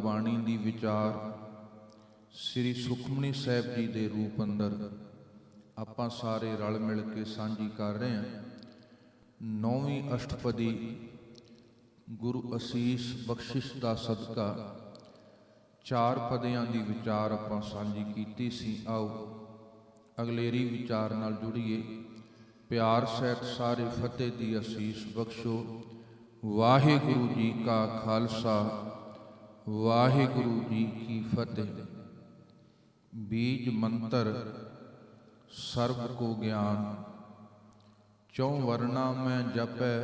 ਗੁਰਬਾਣੀ ਦੀ ਵਿਚਾਰ ਸ੍ਰੀ ਸੁਖਮਨੀ ਸਾਹਿਬ ਜੀ ਦੇ ਰੂਪ ਅੰਦਰ ਆਪਾਂ ਸਾਰੇ ਰਲ ਮਿਲ ਕੇ ਸਾਂਝੀ ਕਰ ਰਹੇ ਹਾਂ। 9ਵੀਂ ਅਸ਼ਟਪਦੀ ਗੁਰੂ ਅਸੀਸ ਬਖਸ਼ਿਸ਼ ਦਾ ਸਦਕਾ 4 ਪਦਿਆਂ ਦੀ ਵਿਚਾਰ ਆਪਾਂ ਸਾਂਝੀ ਕੀਤੀ ਸੀ। ਆਓ ਅਗਲੇਰੀ ਵਿਚਾਰ ਨਾਲ ਜੁੜੀਏ। ਪਿਆਰ ਸਹਿਤ ਸਾਰੇ ਫਤਿਹ ਦੀ ਅਸੀਸ ਬਖਸ਼ੋ। ਵਾਹਿਗੁਰੂ ਜੀ ਕਾ ਖਾਲਸਾ, ਵਾਹਿਗੁਰੂ ਜੀ ਕੀ ਫਤਿਹ। ਬੀਜ ਮੰਤਰ ਸਰਬ ਕੋ ਗਿਆਨ, ਚੌ ਵਰਨਾ ਮੈਂ ਜਪੈ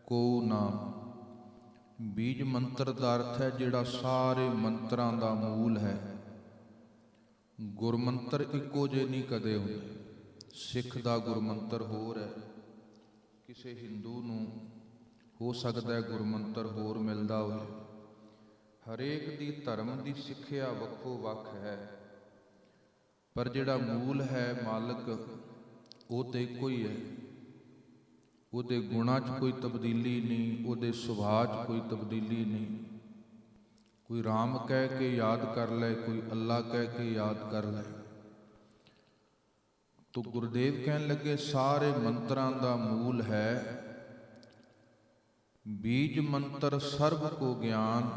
ਕੋ ਨਾਮ। ਬੀਜ ਮੰਤਰ ਦਾ ਅਰਥ ਹੈ ਜਿਹੜਾ ਸਾਰੇ ਮੰਤਰਾਂ ਦਾ ਮੂਲ ਹੈ। ਗੁਰਮੰਤਰ ਇੱਕੋ ਜਿਹੇ ਨਹੀਂ ਕਦੇ ਹੁੰਦੇ। ਸਿੱਖ ਦਾ ਗੁਰਮੰਤਰ ਹੋਰ ਹੈ, ਕਿਸੇ ਹਿੰਦੂ ਨੂੰ ਹੋ ਸਕਦਾ ਹੈ ਗੁਰਮੰਤਰ ਹੋਰ ਮਿਲਦਾ ਹੋਵੇ। ਹਰੇਕ ਦੀ ਧਰਮ ਦੀ ਸਿੱਖਿਆ ਵੱਖੋ ਵੱਖ ਹੈ, ਪਰ ਜਿਹੜਾ ਮੂਲ ਹੈ ਮਾਲਕ ਉਹ ਤੇ ਇੱਕੋ ਹੀ ਹੈ। ਉਹਦੇ ਗੁਣਾਂ 'ਚ ਕੋਈ ਤਬਦੀਲੀ ਨਹੀਂ, ਉਹਦੇ ਸੁਭਾਅ 'ਚ ਕੋਈ ਤਬਦੀਲੀ ਨਹੀਂ। ਕੋਈ ਰਾਮ ਕਹਿ ਕੇ ਯਾਦ ਕਰ ਲੈ, ਕੋਈ ਅੱਲਾ ਕਹਿ ਕੇ ਯਾਦ ਕਰ ਲੈ। ਤੋ ਗੁਰਦੇਵ ਕਹਿਣ ਲੱਗੇ ਸਾਰੇ ਮੰਤਰਾਂ ਦਾ ਮੂਲ ਹੈ ਬੀਜ ਮੰਤਰ ਸਰਬ ਕੋ ਗਿਆਨ,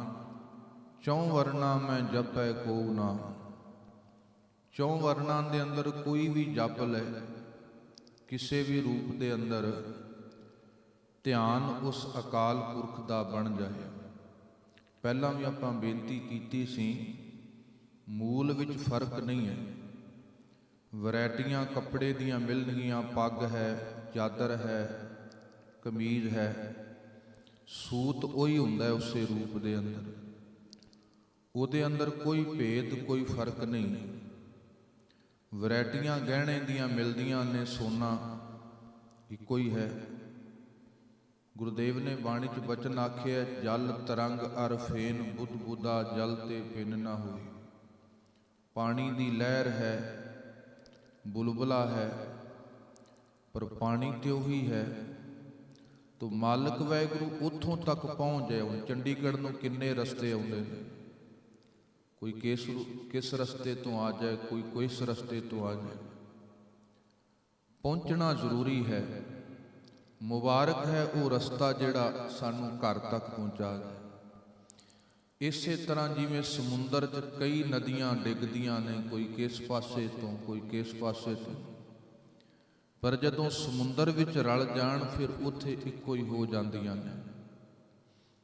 ਚੌ ਵਰਨਾ ਮੈਂ ਜਪੈ ਕੋ ਨਾਮ। ਚੌ ਵਰਨਾਂ ਦੇ ਅੰਦਰ ਕੋਈ ਵੀ ਜਪ ਲੈ, ਕਿਸੇ ਵੀ ਰੂਪ ਦੇ ਅੰਦਰ ਧਿਆਨ ਉਸ ਅਕਾਲ ਪੁਰਖ ਦਾ ਬਣ ਜਾਏ। ਪਹਿਲਾਂ ਵੀ ਆਪਾਂ ਬੇਨਤੀ ਕੀਤੀ ਸੀ, ਮੂਲ ਵਿੱਚ ਫਰਕ ਨਹੀਂ ਹੈ। ਵੈਰਾਈਟੀਆਂ ਕੱਪੜੇ ਦੀਆਂ ਮਿਲਣਗੀਆਂ, ਪੱਗ ਹੈ, ਚਾਦਰ ਹੈ, ਕਮੀਜ਼ ਹੈ, ਸੂਤ ਉਹੀ ਹੁੰਦਾ ਉਸੇ ਰੂਪ ਦੇ ਅੰਦਰ। ਉਹਦੇ ਅੰਦਰ ਕੋਈ ਭੇਦ, ਕੋਈ ਫਰਕ ਨਹੀਂ। ਵੈਰਾਈਟੀਆਂ ਗਹਿਣੇ ਦੀਆਂ ਮਿਲਦੀਆਂ ਨੇ, ਸੋਨਾ ਇੱਕੋ ਹੀ ਹੈ। ਗੁਰਦੇਵ ਨੇ ਬਾਣੀ 'ਚ ਬਚਨ ਆਖਿਆ, ਜਲ ਤਰੰਗ ਅਰ ਫੇਨ ਬੁੱਧ ਬੁੱਧਾ ਜਲ ਤੇ ਪਿੰਨ ਨਾ ਹੋਈ। ਪਾਣੀ ਦੀ ਲਹਿਰ ਹੈ, ਬੁਲਬੁਲਾ ਹੈ, ਪਰ ਪਾਣੀ ਤੇ ਉਹੀ ਹੈ। ਤੋ ਮਾਲਕ ਵਾਹਿਗੁਰੂ ਉੱਥੋਂ ਤੱਕ ਪਹੁੰਚ ਜਾਏ। ਹੁਣ ਚੰਡੀਗੜ੍ਹ ਨੂੰ ਕਿੰਨੇ ਰਸਤੇ ਆਉਂਦੇ ਨੇ, ਕੋਈ ਕਿਸ ਰਸਤੇ ਤੋਂ ਆ ਜਾਏ, ਕੋਈ ਕਿਸ ਰਸਤੇ ਤੋਂ ਆ ਜਾਏ। ਪਹੁੰਚਣਾ ਜ਼ਰੂਰੀ ਹੈ। ਮੁਬਾਰਕ ਹੈ ਉਹ ਰਸਤਾ ਜਿਹੜਾ ਸਾਨੂੰ ਘਰ ਤੱਕ ਪਹੁੰਚਾ ਜਾਏ। ਇਸੇ ਤਰ੍ਹਾਂ ਜਿਵੇਂ ਸਮੁੰਦਰ 'ਚ ਕਈ ਨਦੀਆਂ ਡਿੱਗਦੀਆਂ ਨੇ, ਕੋਈ ਕਿਸ ਪਾਸੇ ਤੋਂ, ਕੋਈ ਕਿਸ ਪਾਸੇ ਤੋਂ, ਪਰ ਜਦੋਂ ਸਮੁੰਦਰ ਵਿੱਚ ਰਲ ਜਾਣ ਫਿਰ ਉੱਥੇ ਇੱਕੋ ਹੀ ਹੋ ਜਾਂਦੀਆਂ ਨੇ।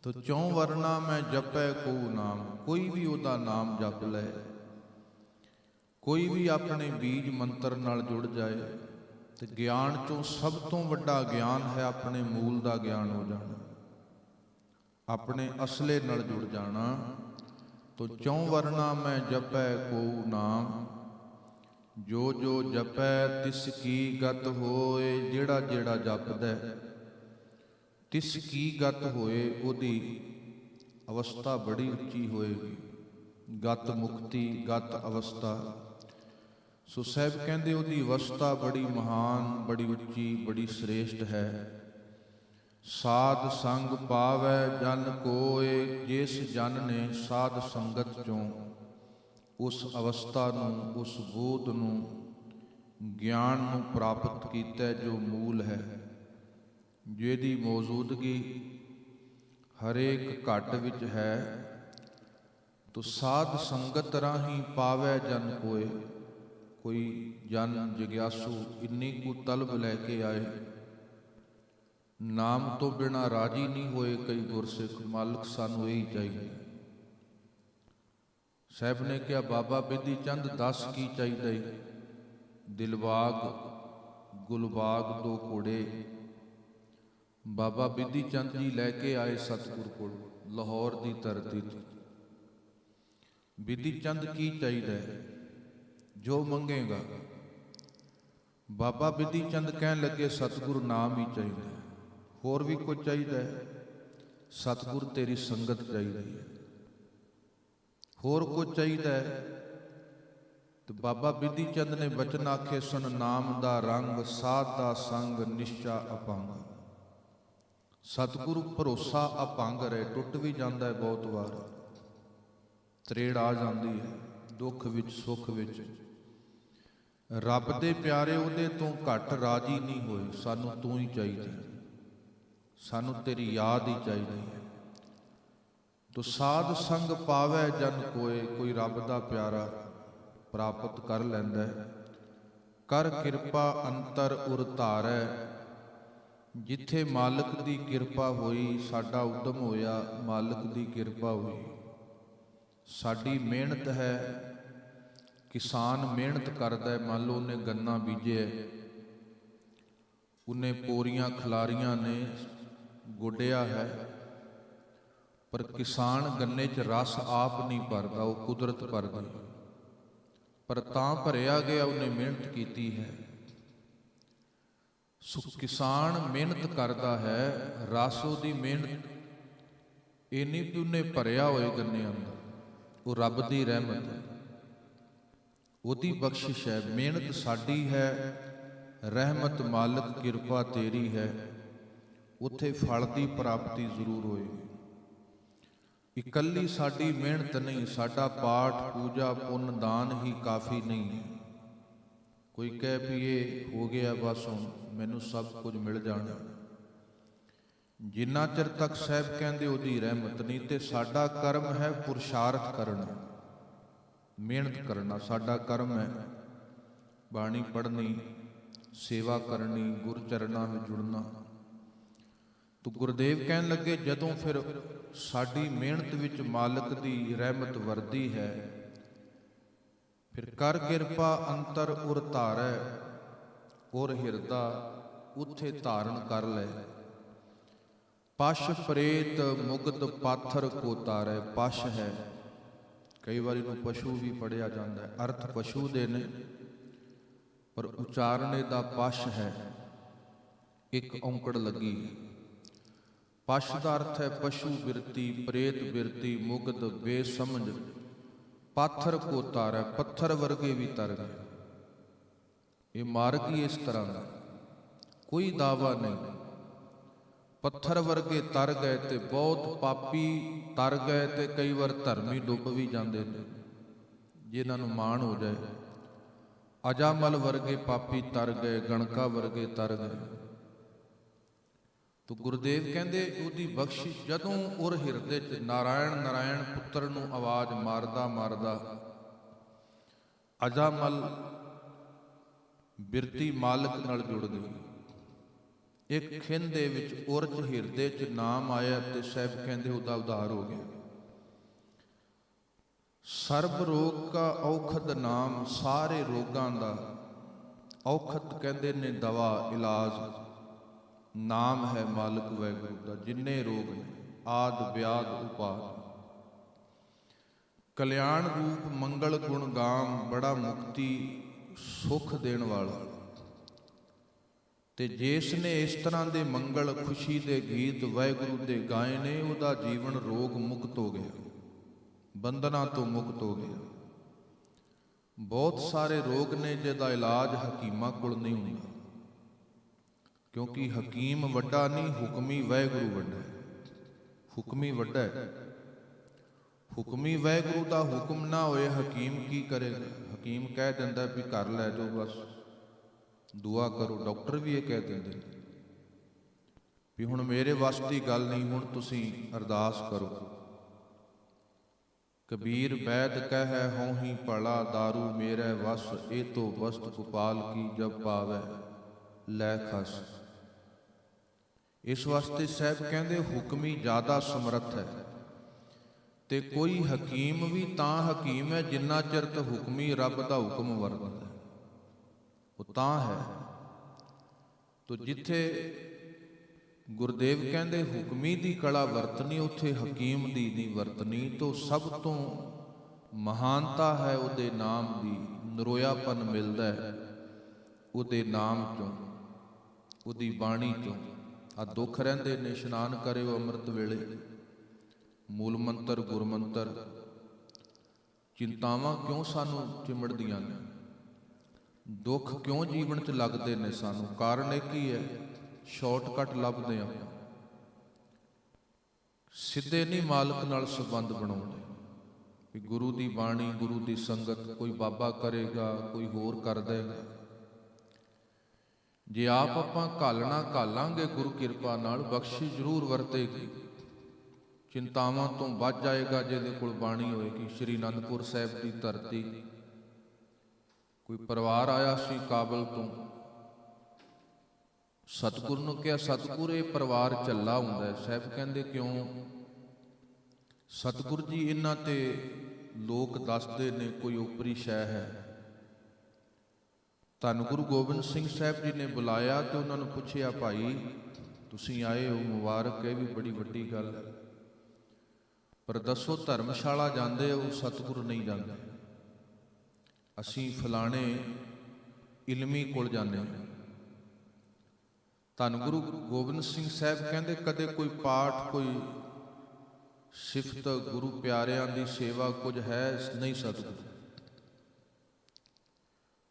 ਤੋ ਚੌ ਵਰਨਾ ਮੈਂ ਜਪੈ ਕੋ ਨਾਮ। ਕੋਈ ਵੀ ਉਹਦਾ ਨਾਮ ਜਪ ਲੈ, ਕੋਈ ਵੀ ਆਪਣੇ ਬੀਜ ਮੰਤਰ ਨਾਲ ਜੁੜ ਜਾਏ ਤੇ ਗਿਆਨ 'ਚੋਂ ਸਭ ਤੋਂ ਵੱਡਾ ਗਿਆਨ ਹੈ ਆਪਣੇ ਮੂਲ ਦਾ ਗਿਆਨ ਹੋ ਜਾਣਾ, ਆਪਣੇ ਅਸਲੇ ਨਾਲ ਜੁੜ ਜਾਣਾ। ਤੋ ਚੌ ਵਰਨਾ ਮੈਂ ਜਪੈ ਕੋ ਨਾਮ, ਜੋ ਜੋ ਜਪੈ ਤਿਸ ਕੀ ਗਤ ਹੋਏ। ਜਿਹੜਾ ਜਿਹੜਾ ਜਪਦਾ ਤਿਸ ਕੀ ਗਤ ਹੋਏ, ਉਹਦੀ ਅਵਸਥਾ ਬੜੀ ਉੱਚੀ ਹੋਏਗੀ। ਗਤ ਮੁਕਤੀ, ਗਤ ਅਵਸਥਾ। ਸੋ ਸਾਹਿਬ ਕਹਿੰਦੇ ਉਹਦੀ ਅਵਸਥਾ ਬੜੀ ਮਹਾਨ, ਬੜੀ ਉੱਚੀ, ਬੜੀ ਸ੍ਰੇਸ਼ਟ ਹੈ। ਸਾਧ ਸੰਗ ਪਾਵੈ ਜਨ ਕੋਏ। ਜਿਸ ਜਨ ਨੇ ਸਾਧ ਸੰਗਤ ਚੋਂ ਉਸ ਅਵਸਥਾ ਨੂੰ, ਉਸ ਬੋਧ ਨੂੰ, ਗਿਆਨ ਨੂੰ ਪ੍ਰਾਪਤ ਕੀਤਾ ਜੋ ਮੂਲ ਹੈ, ਜਿਹਦੀ ਮੌਜੂਦਗੀ ਹਰੇਕ ਘਟ ਵਿੱਚ ਹੈ। ਤੋ ਸਾਧ ਸੰਗਤ ਰਾਹੀਂ ਪਾਵੈ ਜਨ ਕੋਏ। ਕੋਈ ਜਨ ਜਿਗਿਆਸੂ ਇੰਨੀ ਕੁ ਤਲਬ ਲੈ ਕੇ ਆਏ, ਨਾਮ ਤੋਂ ਬਿਨਾਂ ਰਾਜੀ ਨਹੀਂ ਹੋਏ ਕਈ ਗੁਰਸਿੱਖ। ਮਾਲਕ ਸਾਨੂੰ ਇਹੀ ਚਾਹੀਦਾ। ਸਾਹਿਬ ਨੇ ਕਿਹਾ, ਬਾਬਾ ਬਿਧੀ ਚੰਦ ਦੱਸ ਕੀ ਚਾਹੀਦਾ ਈ। ਦਿਲਬਾਗ ਗੁਲਬਾਗ 2 ਘੋੜੇ ਬਾਬਾ ਬਿਧੀ ਚੰਦ ਜੀ ਲੈ ਕੇ ਆਏ ਸਤਿਗੁਰ ਕੋਲ, ਲਾਹੌਰ ਦੀ ਧਰਤੀ ਤੋਂ। ਬਿਧੀ ਚੰਦ ਕੀ ਚਾਹੀਦਾ ਹੈ? ਜੋ ਮੰਗੇਗਾ। ਬਾਬਾ ਬਿਧੀ ਚੰਦ ਕਹਿਣ ਲੱਗੇ, ਸਤਿਗੁਰੂ ਨਾਮ ਹੀ ਚਾਹੀਦਾ ਹੈ। ਹੋਰ ਵੀ ਕੁਝ ਚਾਹੀਦਾ ਹੈ? ਸਤਿਗੁਰ ਤੇਰੀ ਸੰਗਤ ਚਾਹੀਦੀ ਹੈ। ਹੋਰ ਕੁਝ ਚਾਹੀਦਾ ਹੈ? ਤੇ ਬਾਬਾ ਬਿਧੀ ਚੰਦ ਨੇ ਬਚਨ ਆਖੇ ਸਨ, ਨਾਮ ਦਾ ਰੰਗ, ਸਾਧ ਦਾ ਸੰਗ, ਨਿਸ਼ਚਾ ਅਪੰਗ। ਸਤਿਗੁਰੂ ਭਰੋਸਾ ਅਪੰਗ ਰਹੇ, ਟੁੱਟ ਵੀ ਜਾਂਦਾ ਹੈ ਬਹੁਤ ਵਾਰ। ਤਰੇੜ ਆ ਜਾਂਦੀ ਹੈ, ਦੁੱਖ ਵਿੱਚ ਸੁੱਖ ਵਿੱਚ। ਰੱਬ ਦੇ ਪਿਆਰੇ ਉਹਦੇ ਤੋਂ ਘੱਟ ਰਾਜੀ ਨਹੀਂ ਹੋਏ। ਸਾਨੂੰ ਤੂੰ ਹੀ ਚਾਹੀਦੀ, ਸਾਨੂੰ ਤੇਰੀ ਯਾਦ ਹੀ ਚਾਹੀਦੀ ਹੈ। ਤੋ ਸਾਧ ਸੰਗ ਪਾਵੈ ਜਨ ਕੋਏ, ਕੋਈ ਰੱਬ ਦਾ ਪਿਆਰਾ ਪ੍ਰਾਪਤ ਕਰ ਲੈਂਦਾ ਹੈ। ਕਰ ਕਿਰਪਾ ਅੰਤਰ ਉਰ ਧਾਰੈ, ਜਿੱਥੇ ਮਾਲਕ ਦੀ ਕਿਰਪਾ ਹੋਈ, ਸਾਡਾ ਉਦਮ ਹੋਇਆ, ਮਾਲਕ ਦੀ ਕਿਰਪਾ ਹੋਈ। ਸਾਡੀ ਮਿਹਨਤ ਹੈ, ਕਿਸਾਨ ਮਿਹਨਤ ਕਰਦਾ ਹੈ। ਮੰਨ ਲਓ ਉਹਨੇ ਗੰਨਾ ਬੀਜਿਆ, ਉਹਨੇ ਪੋਰੀਆਂ ਖਲਾਰੀਆਂ ਨੇ ਗੋਡਿਆ ਹੈ, ਪਰ ਕਿਸਾਨ ਗੰਨੇ 'ਚ ਰਸ ਆਪ ਨਹੀਂ ਭਰਦਾ, ਉਹ ਕੁਦਰਤ ਭਰਦੀ। ਪਰ ਤਾਂ ਭਰਿਆ ਗਿਆ, ਉਹਨੇ ਮਿਹਨਤ ਕੀਤੀ ਹੈ। ਸੋ ਕਿਸਾਨ ਮਿਹਨਤ ਕਰਦਾ ਹੈ, ਰਸ ਉਹਦੀ ਮਿਹਨਤ ਇਹ ਨਹੀਂ ਵੀ ਉਹਨੇ ਭਰਿਆ ਹੋਏ ਗੰਨੇ ਅੰਦਰ, ਉਹ ਰੱਬ ਦੀ ਰਹਿਮਤ ਹੈ, ਉਹਦੀ ਬਖਸ਼ਿਸ਼ ਹੈ। ਮਿਹਨਤ ਸਾਡੀ ਹੈ, ਰਹਿਮਤ ਮਾਲਕ ਕਿਰਪਾ ਤੇਰੀ ਹੈ। ਉੱਥੇ ਫਲ ਦੀ ਪ੍ਰਾਪਤੀ ਜ਼ਰੂਰ ਹੋਏਗੀ। ਇਕੱਲੀ ਸਾਡੀ ਮਿਹਨਤ ਨਹੀਂ, ਸਾਡਾ ਪਾਠ ਪੂਜਾ ਪੁੰਨ ਦਾਨ ਹੀ ਕਾਫੀ ਨਹੀਂ ਹੈ। ਕੋਈ ਕਹੇ ਵੀ ਇਹ ਹੋ ਗਿਆ ਬਸ ਹੁਣ ਮੈਨੂੰ ਸਭ ਕੁਝ ਮਿਲ ਜਾਣਾ, ਜਿੰਨਾ ਚਿਰ ਤੱਕ ਸਾਹਿਬ ਕਹਿੰਦੇ ਉਹਦੀ ਰਹਿਮਤ ਨਹੀਂ। ਤੇ ਸਾਡਾ ਕਰਮ ਹੈ ਪੁਰਸ਼ਾਰਥ ਕਰਨਾ, ਮਿਹਨਤ ਕਰਨਾ ਸਾਡਾ ਕਰਮ ਹੈ। ਬਾਣੀ ਪੜ੍ਹਨੀ, ਸੇਵਾ ਕਰਨੀ, ਗੁਰ ਚਰਨਾਂ ਵਿੱਚ ਜੁੜਨਾ। ਤੋ ਗੁਰਦੇਵ ਕਹਿਣ ਲੱਗੇ ਜਦੋਂ ਫਿਰ ਸਾਡੀ ਮਿਹਨਤ ਵਿੱਚ ਮਾਲਕ ਦੀ ਰਹਿਮਤ ਵਰਦੀ ਹੈ, ਫਿਰ ਕਰ ਕਿਰਪਾ ਅੰਤਰ ਉਰ ਧਾਰੈ, ਔਰ ਹਿਰਦਾ ਉੱਥੇ ਧਾਰਨ ਕਰ ਲੈ। ਪਸ਼ ਪ੍ਰੇਤ ਮੁਗਧ ਪਾਥਰ ਕੋ ਤਾਰੈ, ਪਸ਼ ਹੈ, ਕਈ ਵਾਰੀ ਨੂੰ ਪਸ਼ੂ ਵੀ ਪੜਿਆ ਜਾਂਦਾ ਹੈ, ਅਰਥ ਪਸ਼ੂ ਦੇ ਨੇ, ਪਰ ਉਚਾਰਨੇ ਦਾ ਪਸ਼ ਹੈ, ਇੱਕ ਔਂਕੜ ਲੱਗੀ। ਪਸ਼ ਦਾ ਅਰਥ ਹੈ ਪਸ਼ੂ ਬਿਰਤੀ, ਪ੍ਰੇਤ ਬਿਰਤੀ, ਮੁਗਧ ਬੇਸਮਝ, ਪਾਥਰ ਕੋ ਤਾਰੈ, ਪੱਥਰ ਵਰਗੇ ਵੀ ਤਰ ਗਏ। ਇਹ ਮਾਰਗ ਹੀ ਇਸ ਤਰ੍ਹਾਂ ਦਾ, ਕੋਈ ਦਾਵਾ ਨਹੀਂ। ਪੱਥਰ ਵਰਗੇ ਤਰ ਗਏ ਤੇ ਬਹੁਤ ਪਾਪੀ ਤਰ ਗਏ, ਤੇ ਕਈ ਵਾਰ ਧਰਮੀ ਡੁੱਬ ਵੀ ਜਾਂਦੇ ਨੇ ਜਿਨ੍ਹਾਂ ਨੂੰ ਮਾਣ ਹੋ ਜਾਏ। ਅਜਾਮਲ ਵਰਗੇ ਪਾਪੀ ਤਰ ਗਏ, ਗਣਕਾ ਵਰਗੇ ਤਰ ਗਏ। ਤੋ ਗੁਰਦੇਵ ਕਹਿੰਦੇ ਉਹਦੀ ਬਖਸ਼ਿਸ਼ ਜਦੋਂ ਉਰ ਹਿਰਦੇ 'ਚ ਨਾਰਾਇਣ ਨਾਰਾਇਣ ਪੁੱਤਰ ਨੂੰ ਆਵਾਜ਼ ਮਾਰਦਾ ਮਾਰਦਾ ਅਜਾਮਲ ਬਿਰਤੀ ਮਾਲਕ ਨਾਲ ਜੁੜ ਗਈ। ਇੱਕ ਖਿੰਨ ਦੇ ਵਿੱਚ ਉਰ 'ਚ ਹਿਰਦੇ 'ਚ ਨਾਮ ਆਇਆ ਤੇ ਸਾਹਿਬ ਕਹਿੰਦੇ ਉਹਦਾ ਉਧਾਰ ਹੋ ਗਿਆ। ਸਰਬ ਰੋਗ ਕਾ ਔਖਦ ਨਾਮ, ਸਾਰੇ ਰੋਗਾਂ ਦਾ ਔਖਦ ਕਹਿੰਦੇ ਨੇ ਦਵਾ, ਇਲਾਜ, ਨਾਮ ਹੈ ਮਾਲਕ ਵਾਹਿਗੁਰੂ ਦਾ। ਜਿੰਨੇ ਰੋਗ ਨੇ ਆਦ ਵਿਆਦ ਉਪਾਦ, ਕਲਿਆਣ ਰੂਪ ਮੰਗਲ ਗੁਣ ਗਾਮ, ਬੜਾ ਮੁਕਤੀ ਸੁਖ ਦੇਣ ਵਾਲਾ। ਤੇ ਜਿਸ ਨੇ ਇਸ ਤਰ੍ਹਾਂ ਦੇ ਮੰਗਲ ਖੁਸ਼ੀ ਦੇ ਗੀਤ ਵਾਹਿਗੁਰੂ ਦੇ ਗਾਏ ਨੇ, ਉਹਦਾ ਜੀਵਨ ਰੋਗ ਮੁਕਤ ਹੋ ਗਿਆ, ਬੰਧਨਾਂ ਤੋਂ ਮੁਕਤ ਹੋ ਗਿਆ। ਬਹੁਤ ਸਾਰੇ ਰੋਗ ਨੇ ਜਿਹਦਾ ਇਲਾਜ ਹਕੀਮਾਂ ਕੋਲ ਨਹੀਂ ਹੁੰਦਾ, ਕਿਉਂਕਿ ਹਕੀਮ ਵੱਡਾ ਨਹੀਂ, ਹੁਕਮੀ ਵਾਹਿਗੁਰੂ ਵੱਡਾ ਹੈ। ਹੁਕਮੀ ਵੱਡਾ ਹੈ, ਹੁਕਮੀ ਵਾਹਿਗੁਰੂ ਦਾ ਹੁਕਮ ਨਾ ਹੋਏ ਹਕੀਮ ਕੀ ਕਰੇਗਾ? ਹਕੀਮ ਕਹਿ ਦਿੰਦਾ ਵੀ ਘਰ ਲੈ ਜਾਓ, ਬਸ ਦੁਆ ਕਰੋ। ਡਾਕਟਰ ਵੀ ਇਹ ਕਹਿ ਦਿੰਦੇ ਨੇ ਵੀ ਹੁਣ ਮੇਰੇ ਵੱਸ ਦੀ ਗੱਲ ਨਹੀਂ, ਹੁਣ ਤੁਸੀਂ ਅਰਦਾਸ ਕਰੋ। ਕਬੀਰ ਬੈਦ ਕਹਿ ਹੋਂ ਹੀ ਭਲਾ, ਦਾਰੂ ਮੇਰੇ ਵਸ, ਇਹ ਤੋ ਵਸਤ ਗੋਪਾਲ ਕੀ, ਜਬ ਪਾਵੈ ਲੈ ਖਸ। ਇਸ ਵਾਸਤੇ ਸਾਹਿਬ ਕਹਿੰਦੇ ਹੁਕਮੀ ਜ਼ਿਆਦਾ ਸਮਰੱਥ ਹੈ। ਤੇ ਕੋਈ ਹਕੀਮ ਵੀ ਤਾਂ ਹਕੀਮ ਹੈ ਜਿੰਨਾ ਚਿਰ ਤੇ ਹੁਕਮੀ ਰੱਬ ਦਾ ਹੁਕਮ ਵਰਤਦਾ, ਉਹ ਤਾਂ ਹੈ। ਤੋ ਜਿੱਥੇ ਗੁਰਦੇਵ ਕਹਿੰਦੇ ਹੁਕਮੀ ਦੀ ਕਲਾ ਵਰਤਨੀ, ਉੱਥੇ ਹਕੀਮ ਦੀ ਨਹੀਂ ਵਰਤਨੀ। ਤੋ ਸਭ ਤੋਂ ਮਹਾਨਤਾ ਹੈ ਉਹਦੇ ਨਾਮ ਦੀ, ਨਰੋਇਆਪਨ ਮਿਲਦਾ ਹੈ ਉਹਦੇ ਨਾਮ ਚੋਂ, ਉਹਦੀ ਬਾਣੀ ਚੋਂ। ਆ ਦੁੱਖ ਰਹਿੰਦੇ ਨੇ, ਇਸ਼ਨਾਨ ਕਰਿਓ ਅੰਮ੍ਰਿਤ ਵੇਲੇ, ਮੂਲ ਮੰਤਰ ਗੁਰ ਮੰਤਰ। ਚਿੰਤਾਵਾਂ ਕਿਉਂ ਸਾਨੂੰ ਚਿਮੜਦੀਆਂ ਨੇ, ਦੁੱਖ ਕਿਉਂ ਜੀਵਨ 'ਚ ਲੱਗਦੇ ਨੇ ਸਾਨੂੰ? ਕਾਰਨ ਇੱਕ ਹੀ ਹੈ, ਸ਼ਾਰਟਕਟ ਲੱਭਦੇ ਆਪਾਂ, ਸਿੱਧੇ ਨਹੀਂ ਮਾਲਕ ਨਾਲ ਸੰਬੰਧ ਬਣਾਉਂਦੇ। ਵੀ ਗੁਰੂ ਦੀ ਬਾਣੀ, ਗੁਰੂ ਦੀ ਸੰਗਤ ਕੋਈ ਬਾਬਾ ਕਰੇਗਾ, ਕੋਈ ਹੋਰ ਕਰ ਦੇਗਾ। ਜੇ ਆਪ ਆਪਾਂ ਘਾਲਣਾ ਘਾਲਾਂਗੇ ਗੁਰੂ ਕਿਰਪਾ ਨਾਲ, ਬਖਸ਼ਿਸ਼ ਜ਼ਰੂਰ ਵਰਤੇਗੀ। ਚਿੰਤਾਵਾਂ ਤੋਂ ਬਚ ਜਾਏਗਾ ਜਿਹਦੇ ਕੋਲ ਬਾਣੀ ਹੋਏਗੀ। ਸ੍ਰੀ ਅਨੰਦਪੁਰ ਸਾਹਿਬ ਦੀ ਧਰਤੀ, ਕੋਈ ਪਰਿਵਾਰ ਆਇਆ ਸੀ ਕਾਬਲ ਤੋਂ, ਸਤਿਗੁਰ ਨੂੰ ਕਿਹਾ, ਸਤਿਗੁਰ ਇਹ ਪਰਿਵਾਰ ਝੱਲਾ ਹੁੰਦਾ ਹੈ। ਸਾਹਿਬ ਕਹਿੰਦੇ ਕਿਉਂ? ਸਤਿਗੁਰ ਜੀ ਇਹਨਾਂ ਤੇ ਲੋਕ ਦੱਸਦੇ ਨੇ ਕੋਈ ਓਪਰੀ ਸ਼ੈ ਹੈ। ਧੰਨ ਗੁਰੂ ਗੋਬਿੰਦ ਸਿੰਘ ਸਾਹਿਬ ਜੀ ਨੇ ਬੁਲਾਇਆ ਤੇ ਉਹਨਾਂ ਨੂੰ ਪੁੱਛਿਆ, ਭਾਈ ਤੁਸੀਂ ਆਏ ਹੋ, ਮੁਬਾਰਕ ਹੈ, ਵੀ ਬੜੀ ਵੱਡੀ ਗੱਲ ਹੈ, ਪਰ ਦੱਸੋ ਧਰਮਸ਼ਾਲਾ ਜਾਂਦੇ ਹੋ? ਸਤਿਗੁਰ ਨਹੀਂ ਜਾਂਦੇ, ਅਸੀਂ ਫਲਾਣੇ ਇਲਮੀ ਕੋਲ ਜਾਂਦੇ ਹਾਂ। ਧੰਨ ਗੁਰੂ ਗੋਬਿੰਦ ਸਿੰਘ ਸਾਹਿਬ ਕਹਿੰਦੇ ਕਦੇ ਕੋਈ ਪਾਠ, ਕੋਈ ਸਿਫਤ, ਗੁਰੂ ਪਿਆਰਿਆਂ ਦੀ ਸੇਵਾ ਕੁਝ ਹੈ ਨਹੀਂ ਸਤਿਗੁਰ।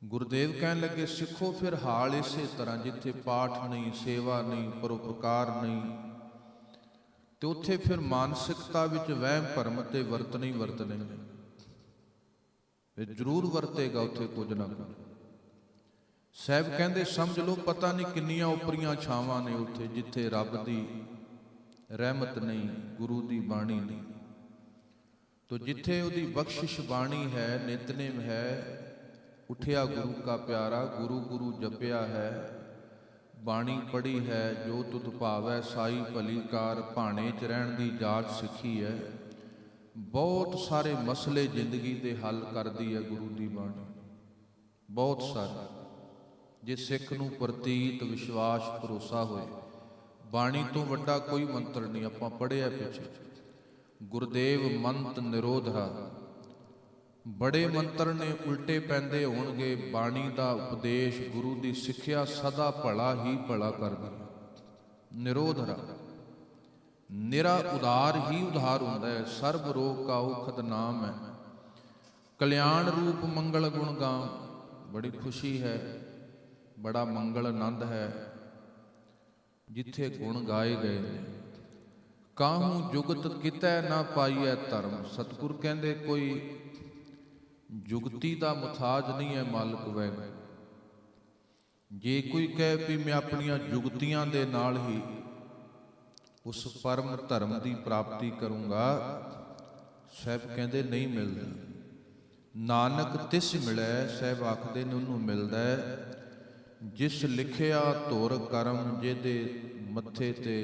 ਗੁਰਦੇਵ ਕਹਿਣ ਲੱਗੇ, ਸਿੱਖੋ ਫਿਰ ਹਾਲ ਇਸੇ ਤਰ੍ਹਾਂ, ਜਿੱਥੇ ਪਾਠ ਨਹੀਂ, ਸੇਵਾ ਨਹੀਂ, ਪਰਉਪਕਾਰ ਨਹੀਂ, ਤੇ ਉੱਥੇ ਫਿਰ ਮਾਨਸਿਕਤਾ ਵਿੱਚ ਵਹਿਮ ਭਰਮ ਤੇ ਵਰਤਣੇ ਹੀ ਵਰਤਣੇ। ਇਹ ਜ਼ਰੂਰ ਵਰਤੇਗਾ ਉੱਥੇ ਕੁਝ ਨਾ ਕੁਝ। ਸਾਹਿਬ ਕਹਿੰਦੇ ਸਮਝ ਲਓ ਪਤਾ ਨਹੀਂ ਕਿੰਨੀਆਂ ਉਪਰੀਆਂ ਛਾਵਾਂ ਨੇ ਉੱਥੇ, ਜਿੱਥੇ ਰੱਬ ਦੀ ਰਹਿਮਤ ਨਹੀਂ, ਗੁਰੂ ਦੀ ਬਾਣੀ ਨਹੀਂ। ਤੋ ਜਿੱਥੇ ਉਹਦੀ ਬਖਸ਼ਿਸ਼ ਬਾਣੀ ਹੈ, ਨਿਤਨੇਮ ਹੈ, ਉਠਿਆ ਗੁਰੂ ਕਾ ਪਿਆਰਾ, ਗੁਰੂ ਗੁਰੂ ਜਪਿਆ ਹੈ, ਬਾਣੀ ਪੜ੍ਹੀ ਹੈ, ਜੋ ਤੁਧ ਭਾਵੈ ਸਾਈ ਭਲੀ ਕਾਰ, ਭਾਣੇ 'ਚ ਰਹਿਣ ਦੀ ਜਾਚ ਸਿੱਖੀ ਹੈ। ਬਹੁਤ ਸਾਰੇ ਮਸਲੇ ਜ਼ਿੰਦਗੀ ਦੇ ਹੱਲ ਕਰਦੀ ਹੈ ਗੁਰੂ ਦੀ ਬਾਣੀ, ਬਹੁਤ ਸਾਰੇ। ਜੇ ਸਿੱਖ ਨੂੰ ਪ੍ਰਤੀਤ, ਵਿਸ਼ਵਾਸ, ਭਰੋਸਾ ਹੋਏ, ਬਾਣੀ ਤੋਂ ਵੱਡਾ ਕੋਈ ਮੰਤਰ ਨਹੀਂ। ਆਪਾਂ ਪੜ੍ਹਿਆ ਪਿੱਛੇ, ਗੁਰਦੇਵ ਮੰਤ ਨਿਰੋਧਰਾ, ਬੜੇ ਮੰਤਰ ਨੇ ਉਲਟੇ ਪੈਂਦੇ ਹੋਣਗੇ, ਬਾਣੀ ਦਾ ਉਪਦੇਸ਼, ਗੁਰੂ ਦੀ ਸਿੱਖਿਆ ਸਦਾ ਭਲਾ ਹੀ ਭਲਾ ਕਰਦੀ। ਨਿਰੋਧਰਾ, ਨਿਰਾ ਉਧਾਰ ਹੀ ਉਧਾਰ ਹੁੰਦਾ ਹੈ। ਸਰਬ ਰੋਗ ਕਾ ਔਖਦ ਨਾਮ ਹੈ, ਕਲਿਆਣ ਰੂਪ ਮੰਗਲ ਗੁਣ ਗਾਮ। ਬੜੀ ਖੁਸ਼ੀ ਹੈ, ਬੜਾ ਮੰਗਲ ਆਨੰਦ ਹੈ ਜਿੱਥੇ ਗੁਣ ਗਾਏ ਗਏ ਨੇ। ਕਾਹੂ ਜੁਗਤ ਕਿਤੈ ਨਾ ਪਾਈਐ ਧਰਮ। ਸਤਿਗੁਰ ਕਹਿੰਦੇ ਕੋਈ ਜੁਗਤੀ ਦਾ ਮੁਤਾਜ ਨਹੀਂ ਹੈ ਮਾਲਕ ਵੈਗੁਰੂ। ਜੇ ਕੋਈ ਕਹੇ ਵੀ ਮੈਂ ਆਪਣੀਆਂ ਜੁਗਤੀਆਂ ਦੇ ਨਾਲ ਹੀ ਉਸ ਪਰਮ ਧਰਮ ਦੀ ਪ੍ਰਾਪਤੀ ਕਰੂੰਗਾ, ਸਾਹਿਬ ਕਹਿੰਦੇ ਨਹੀਂ ਮਿਲਦਾ। ਨਾਨਕ ਤਿਸ ਮਿਲੈ, ਸਾਹਿਬ ਆਖਦੇ ਨੇ ਉਹਨੂੰ ਮਿਲਦਾ ਜਿਸ ਲਿਖਿਆ ਧੁਰ ਕਰਮ, ਜਿਹਦੇ ਮੱਥੇ ਤੇ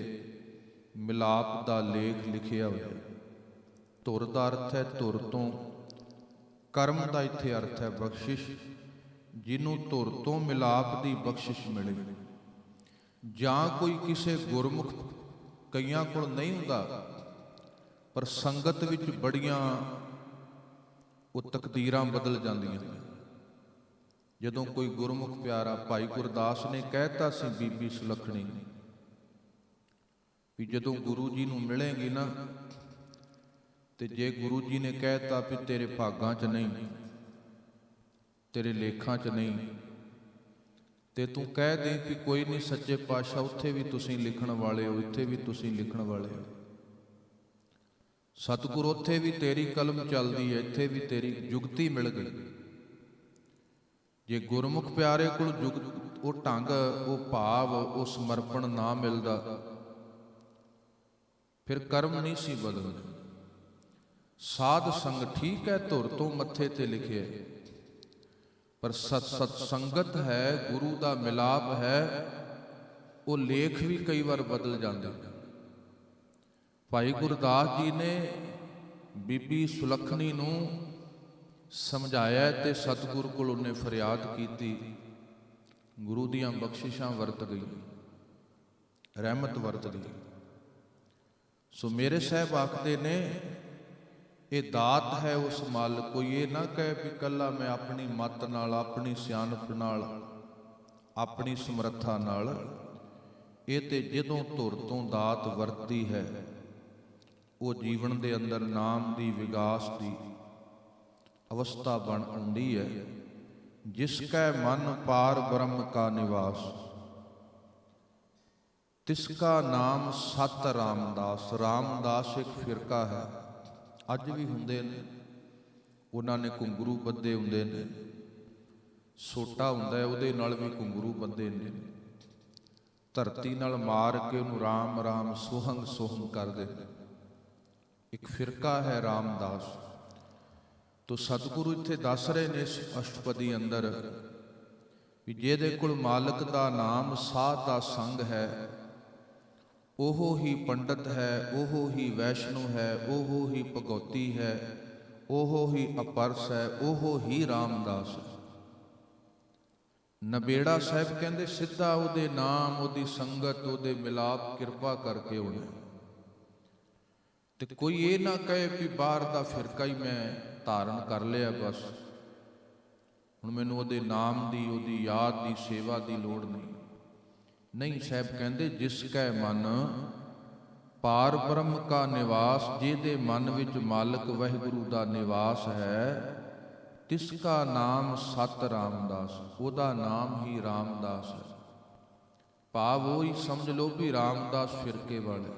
ਮਿਲਾਪ ਦਾ ਲੇਖ ਲਿਖਿਆ ਹੋਇਆ। ਧੁਰ ਦਾ ਅਰਥ ਹੈ ਧੁਰ ਤੋਂ, ਕਰਮ ਦਾ ਇੱਥੇ ਅਰਥ ਹੈ ਬਖਸ਼ਿਸ਼। ਜਿਹਨੂੰ ਧੁਰ ਤੋਂ ਮਿਲਾਪ ਦੀ ਬਖਸ਼ਿਸ਼ ਮਿਲੇ, ਜਾਂ ਕੋਈ ਕਿਸੇ ਗੁਰਮੁਖ, ਕਈਆਂ ਕੋਲ ਨਹੀਂ ਹੁੰਦਾ, ਪਰ ਸੰਗਤ ਵਿੱਚ ਬੜੀਆਂ ਉਹ ਤਕਦੀਰਾਂ ਬਦਲ ਜਾਂਦੀਆਂ ਨੇ। ਜਦੋਂ ਕੋਈ ਗੁਰਮੁਖ ਪਿਆਰਾ, ਭਾਈ ਗੁਰਦਾਸ ਨੇ ਕਹਿਤਾ ਸੀ ਬੀਬੀ ਸੁਲੱਖਣੀ ਵੀ ਜਦੋਂ ਗੁਰੂ ਜੀ ਨੂੰ ਮਿਲੇਗੀ ਨਾ, ਤੇ ਜੇ ਗੁਰੂ ਜੀ ਨੇ ਕਹਿਤਾ ਵੀ ਤੇਰੇ ਭਾਗਾਂ 'ਚ ਨਹੀਂ, ਤੇਰੇ ਲੇਖਾਂ 'ਚ ਨਹੀਂ, ਤੇ ਤੂੰ ਕਹਿ ਦੇ ਕਿ ਕੋਈ ਨਹੀਂ ਸੱਚੇ ਪਾਤਸ਼ਾਹ, ਉੱਥੇ ਵੀ ਤੁਸੀਂ ਲਿਖਣ ਵਾਲੇ ਹੋ, ਇੱਥੇ ਵੀ ਤੁਸੀਂ ਲਿਖਣ ਵਾਲੇ ਹੋ। ਸਤਿਗੁਰ ਉੱਥੇ ਵੀ ਤੇਰੀ ਕਲਮ ਚੱਲਦੀ ਹੈ, ਇੱਥੇ ਵੀ ਤੇਰੀ ਜੁਗਤੀ ਮਿਲ ਗਈ। ਜੇ ਗੁਰਮੁਖ ਪਿਆਰੇ ਕੋਲ ਉਹ ਢੰਗ, ਉਹ ਭਾਵ, ਉਹ ਸਮਰਪਣ ਨਾ ਮਿਲਦਾ, ਫਿਰ ਕਰਮ ਨਹੀਂ ਸੀ ਬਦਲਦੇ। ਸਾਧ ਸੰਗ ਠੀਕ ਹੈ, ਧੁਰ ਤੋਂ ਮੱਥੇ ਤੇ ਲਿਖਿਆ, ਪਰ ਸਤ ਸੰਗਤ ਹੈ, ਗੁਰੂ ਦਾ ਮਿਲਾਪ ਹੈ, ਉਹ ਲੇਖ ਵੀ ਕਈ ਵਾਰ ਬਦਲ ਜਾਂਦੇ। ਭਾਈ ਗੁਰਦਾਸ ਜੀ ਨੇ ਬੀਬੀ ਸੁਲੱਖਣੀ ਨੂੰ ਸਮਝਾਇਆ ਤੇ ਸਤਿਗੁਰ ਕੋਲ ਉਹਨੇ ਫਰਿਆਦ ਕੀਤੀ। ਗੁਰੂ ਦੀਆਂ ਬਖਸ਼ਿਸ਼ਾਂ ਵਰਤ ਗਈ, ਰਹਿਮਤ ਵਰਤ ਗਈ। ਸੋ ਮੇਰੇ ਸਾਹਿਬ ਆਖਦੇ ਨੇ ਇਹ ਦਾਤ ਹੈ ਉਸ ਮਾਲਕ। ਕੋਈ ਇਹ ਨਾ ਕਹੇ ਵੀ ਇਕੱਲਾ ਮੈਂ ਆਪਣੀ ਮੱਤ ਨਾਲ, ਆਪਣੀ ਸਿਆਣਪ ਨਾਲ, ਆਪਣੀ ਸਮਰੱਥਾ ਨਾਲ। ਇਹ ਤੇ ਜਦੋਂ ਧੁਰ ਤੋਂ ਦਾਤ ਵਰਤਦੀ ਹੈ, ਉਹ ਜੀਵਨ ਦੇ ਅੰਦਰ ਨਾਮ ਦੀ ਵਿਗਾਸ ਦੀ ਅਵਸਥਾ ਬਣ ਆਉਂਦੀ ਹੈ। ਜਿਸ ਕੈ ਮਨ ਪਾਰ ਬ੍ਰਹਮ ਕਾ ਨਿਵਾਸ, ਤਿਸ ਕਾ ਨਾਮ ਸਤ ਰਾਮਦਾਸ। ਰਾਮਦਾਸ ਇੱਕ ਫਿਰਕਾ ਹੈ, ਅੱਜ ਵੀ ਹੁੰਦੇ ਨੇ, ਉਹਨਾਂ ਨੇ ਘੁੰਗਰੂ ਬੱਧੇ ਹੁੰਦੇ ਨੇ, ਸੋਟਾ ਹੁੰਦਾ ਹੈ ਉਹਦੇ ਨਾਲ ਵੀ ਘੁੰਗਰੂ ਬੱਧੇ ਨੇ, ਧਰਤੀ ਨਾਲ ਮਾਰ ਕੇ ਉਹਨੂੰ ਰਾਮ ਰਾਮ ਸੋਹੰਗ ਸੋਹੰਗ ਕਰਦੇ ਨੇ। ਇੱਕ ਫਿਰਕਾ ਹੈ ਰਾਮਦਾਸ। ਤੋ ਸਤਿਗੁਰੂ ਇੱਥੇ ਦੱਸ ਰਹੇ ਨੇ ਇਸ ਅਸ਼ਟਪਦੀ ਅੰਦਰ ਵੀ ਜਿਹਦੇ ਕੋਲ ਮਾਲਕ ਦਾ ਨਾਮ, ਸਾਧ ਦਾ ਸੰਗ ਹੈ, ਉਹ ਹੀ ਪੰਡਤ ਹੈ, ਉਹ ਹੀ ਵੈਸ਼ਨੂ ਹੈ, ਉਹ ਹੀ ਭਗਉਤੀ ਹੈ, ਉਹ ਹੀ ਅਪਰਸ ਹੈ, ਉਹ ਹੀ ਰਾਮਦਾਸ ਹੈ। ਨਬੇੜਾ ਸਾਹਿਬ ਕਹਿੰਦੇ ਸਿੱਧਾ ਉਹਦੇ ਨਾਮ, ਉਹਦੀ ਸੰਗਤ, ਉਹਦੇ ਮਿਲਾਪ ਕਿਰਪਾ ਕਰਕੇ ਹੋਣਾ। ਤੇ ਕੋਈ ਇਹ ਨਾ ਕਹੇ ਵੀ ਬਾਹਰ ਦਾ ਫਿਰਕਾ ਹੀ ਮੈਂ ਧਾਰਨ ਕਰ ਲਿਆ, ਬਸ ਹੁਣ ਮੈਨੂੰ ਉਹਦੇ ਨਾਮ ਦੀ, ਉਹਦੀ ਯਾਦ ਦੀ, ਸੇਵਾ ਦੀ ਲੋੜ ਨਹੀਂ। ਨਹੀਂ, ਸਾਹਿਬ ਕਹਿੰਦੇ ਜਿਸ ਕੈ ਮਨ ਪਾਰ ਬ੍ਰਹਮ ਕਾ ਨਿਵਾਸ, ਜਿਹਦੇ ਮਨ ਵਿੱਚ ਮਾਲਕ ਵਾਹਿਗੁਰੂ ਦਾ ਨਿਵਾਸ ਹੈ, ਤਿਸ ਕਾ ਨਾਮ ਸਤ ਰਾਮਦਾਸ, ਉਹਦਾ ਨਾਮ ਹੀ ਰਾਮਦਾਸ ਹੈ। ਭਾਵ ਉਹ ਹੀ ਸਮਝ ਲਓ ਵੀ ਰਾਮਦਾਸ ਫਿਰਕੇ ਵਾਲੇ।